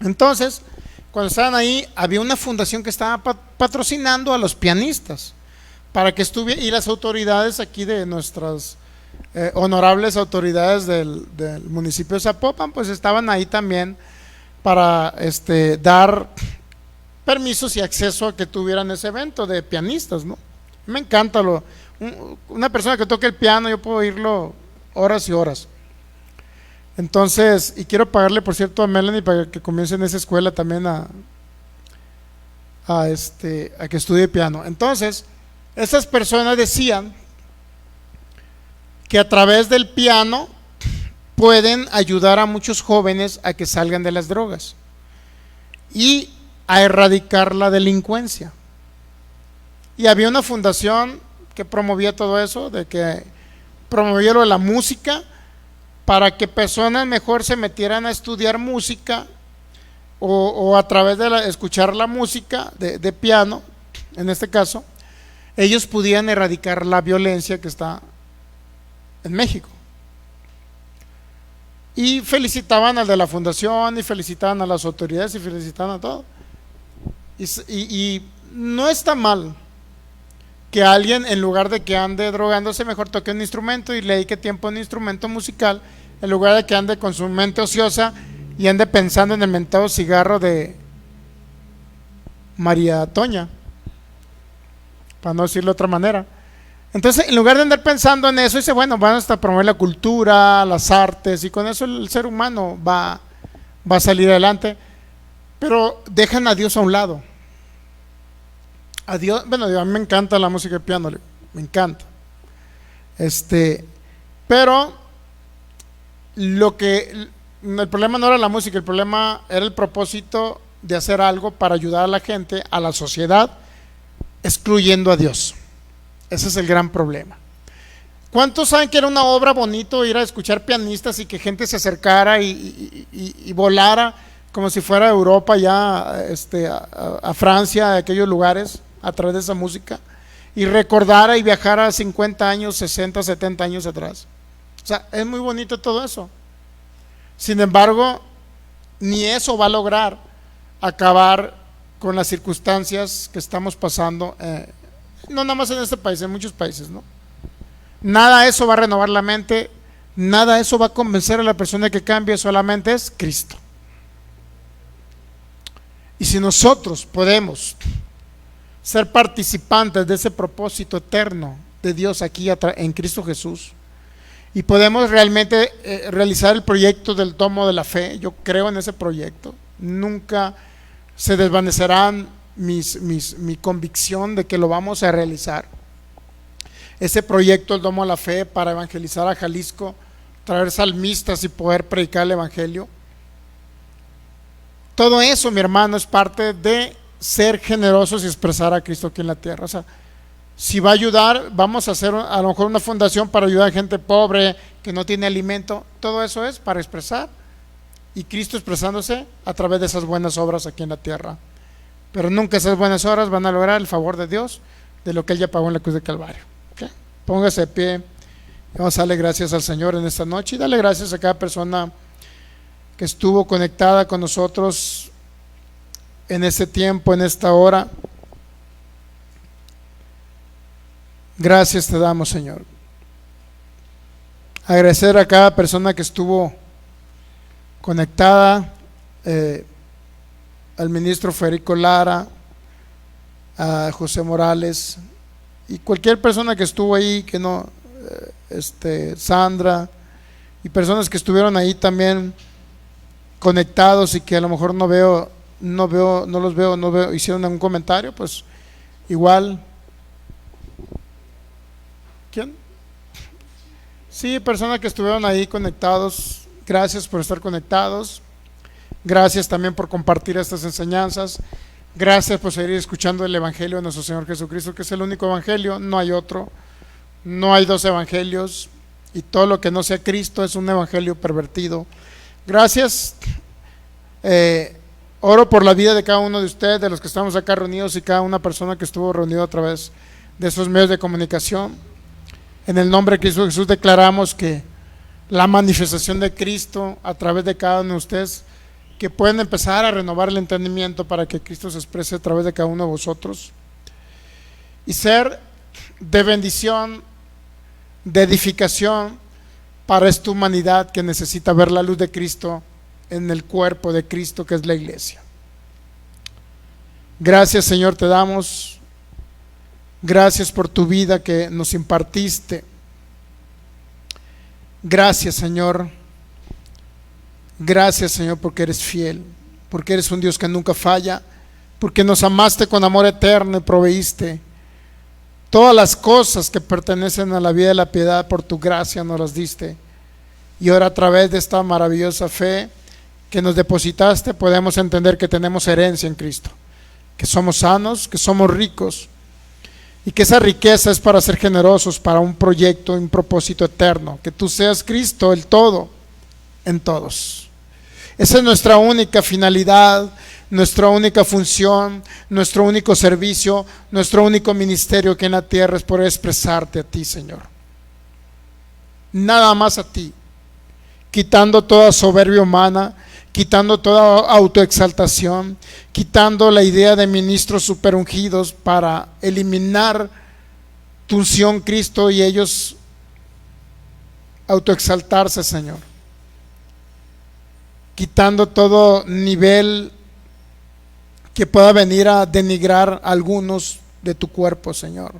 Entonces, cuando estaban ahí, había una fundación que estaba patrocinando a los pianistas para que estuvieran, y las autoridades aquí de nuestras honorables autoridades del municipio de Zapopan, pues estaban ahí también para dar permisos y acceso a que tuvieran ese evento de pianistas, ¿no? Me encanta una persona que toque el piano, yo puedo oírlo horas y horas. Entonces, y quiero pagarle, por cierto, a Melanie para que comience en esa escuela también a que estudie piano. Entonces, esas personas decían que a través del piano pueden ayudar a muchos jóvenes a que salgan de las drogas y a erradicar la delincuencia. Y había una fundación que promovía todo eso, de que promovía lo de la música, para que personas mejor se metieran a estudiar música o a través de escuchar la música de piano, en este caso, ellos pudieran erradicar la violencia que está en México. Y felicitaban al de la fundación, y felicitaban a las autoridades, y felicitaban a todo. Y no está mal que alguien, en lugar de que ande drogándose, mejor toque un instrumento y le dedique tiempo a un instrumento musical, en lugar de que ande con su mente ociosa y ande pensando en el mentado cigarro de María Toña, para no decirlo de otra manera. Entonces, en lugar de andar pensando en eso, dice, bueno, van hasta promover la cultura, las artes, y con eso el ser humano va a salir adelante. Pero dejan a Dios a un lado. A Dios, bueno, a mí me encanta la música de piano, me encanta. Pero el problema no era la música, el problema era el propósito de hacer algo para ayudar a la gente, a la sociedad, excluyendo a Dios. Ese es el gran problema. ¿Cuántos saben que era una obra bonito ir a escuchar pianistas y que gente se acercara y volara como si fuera a Europa, ya a Francia, a aquellos lugares, a través de esa música, y recordara y viajara 50 años, 60, 70 años atrás? O sea, es muy bonito todo eso. Sin embargo, ni eso va a lograr acabar con las circunstancias que estamos pasando, no nada más en este país, en muchos países, ¿no? Nada de eso va a renovar la mente, nada de eso va a convencer a la persona que cambie, solamente es Cristo. Y si nosotros podemos ser participantes de ese propósito eterno de Dios aquí en Cristo Jesús, y podemos realmente realizar el proyecto del tomo de la fe, yo creo en ese proyecto, nunca se desvanecerán mi convicción de que lo vamos a realizar. Ese proyecto, el domo de la fe, para evangelizar a Jalisco, traer salmistas y poder predicar el evangelio. Todo eso, mi hermano, es parte de ser generosos y expresar a Cristo aquí en la tierra. O sea, si va a ayudar, vamos a hacer a lo mejor una fundación para ayudar a gente pobre que no tiene alimento. Todo eso es para expresar, y Cristo expresándose a través de esas buenas obras aquí en la tierra. Pero nunca esas buenas obras van a lograr el favor de Dios, de lo que Él ya pagó en la cruz de Calvario. ¿Okay? Póngase de pie Vamos a darle gracias al Señor en esta noche y darle gracias a cada persona que estuvo conectada con nosotros en este tiempo, en esta hora. Gracias te damos, Señor. Agradecer a cada persona que estuvo conectada, al ministro Federico Lara, a José Morales y cualquier persona que estuvo ahí, que no, Sandra, y personas que estuvieron ahí también conectados y que a lo mejor no los veo, hicieron algún comentario, pues igual. ¿Quién? Sí, personas que estuvieron ahí conectados, gracias por estar conectados. Gracias también por compartir estas enseñanzas. Gracias por seguir escuchando el Evangelio de nuestro Señor Jesucristo, que es el único Evangelio, no hay otro, no hay dos Evangelios, y todo lo que no sea Cristo es un Evangelio pervertido. Gracias. Oro por la vida de cada uno de ustedes, de los que estamos acá reunidos, y cada una persona que estuvo reunido a través de esos medios de comunicación. En el nombre de Cristo Jesús declaramos que la manifestación de Cristo a través de cada uno de ustedes, que pueden empezar a renovar el entendimiento para que Cristo se exprese a través de cada uno de vosotros y ser de bendición, de edificación para esta humanidad que necesita ver la luz de Cristo en el cuerpo de Cristo, que es la iglesia. Gracias, Señor, te damos. Gracias por tu vida que nos impartiste. Gracias, Señor. Gracias, Señor, porque eres fiel, porque eres un Dios que nunca falla, porque nos amaste con amor eterno y proveíste todas las cosas que pertenecen a la vida y la piedad. Por tu gracia nos las diste, y ahora a través de esta maravillosa fe que nos depositaste podemos entender que tenemos herencia en Cristo, que somos sanos, que somos ricos, y que esa riqueza es para ser generosos para un proyecto, un propósito eterno, que tú seas Cristo el todo en todos. Esa es nuestra única finalidad, nuestra única función, nuestro único servicio, nuestro único ministerio aquí en la tierra, es poder expresarte a ti, Señor. Nada más a ti, quitando toda soberbia humana, quitando toda autoexaltación, quitando la idea de ministros superungidos para eliminar tu unción, Cristo, y ellos autoexaltarse, Señor. Quitando todo nivel que pueda venir a denigrar a algunos de tu cuerpo, Señor,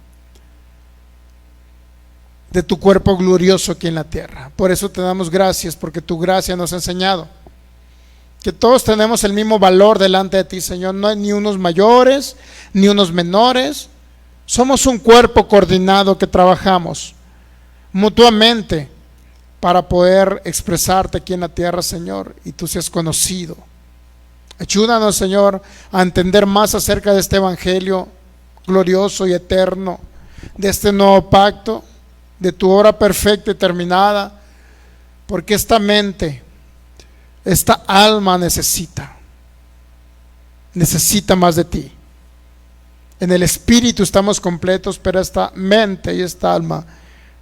de tu cuerpo glorioso aquí en la tierra. Por eso te damos gracias, porque tu gracia nos ha enseñado que todos tenemos el mismo valor delante de ti, Señor. No hay ni unos mayores ni unos menores. Somos un cuerpo coordinado que trabajamos mutuamente para poder expresarte aquí en la tierra, Señor, y tú seas conocido. Ayúdanos, Señor, a entender más acerca de este Evangelio glorioso y eterno, de este nuevo pacto, de tu obra perfecta y terminada, porque esta mente, esta alma necesita más de ti. En el espíritu estamos completos, pero esta mente y esta alma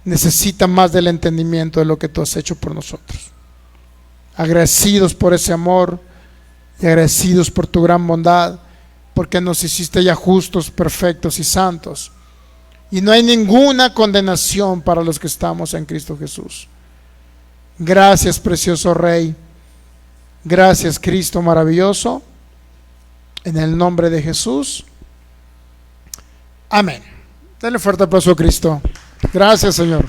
necesita más del entendimiento de lo que tú has hecho por nosotros. Agradecidos por ese amor y agradecidos por tu gran bondad, porque nos hiciste ya justos, perfectos y santos, y no hay ninguna condenación para los que estamos en Cristo Jesús. Gracias, precioso Rey. Gracias, Cristo maravilloso. En el nombre de Jesús. Amén. Denle fuerte aplauso a Cristo. Gracias, Señor.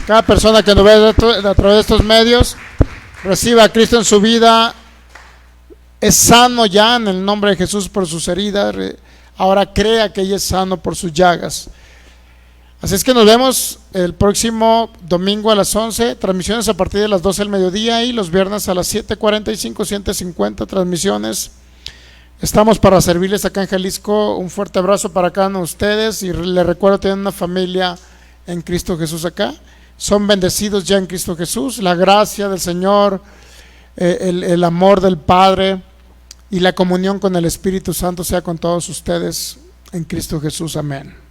Cada persona que nos ve a través de estos medios, reciba a Cristo en su vida. Es sano ya en el nombre de Jesús por sus heridas. Ahora crea que ella es sano por sus llagas. Así es que nos vemos el próximo domingo a las 11, transmisiones a partir de las 12 del mediodía, y los viernes a las 7:45, 7:50 transmisiones. Estamos para servirles acá en Jalisco. Un fuerte abrazo para cada uno de ustedes, y les recuerdo tener una familia en Cristo Jesús acá. Son bendecidos ya en Cristo Jesús. La gracia del Señor, el amor del Padre y la comunión con el Espíritu Santo sea con todos ustedes en Cristo Jesús. Amén.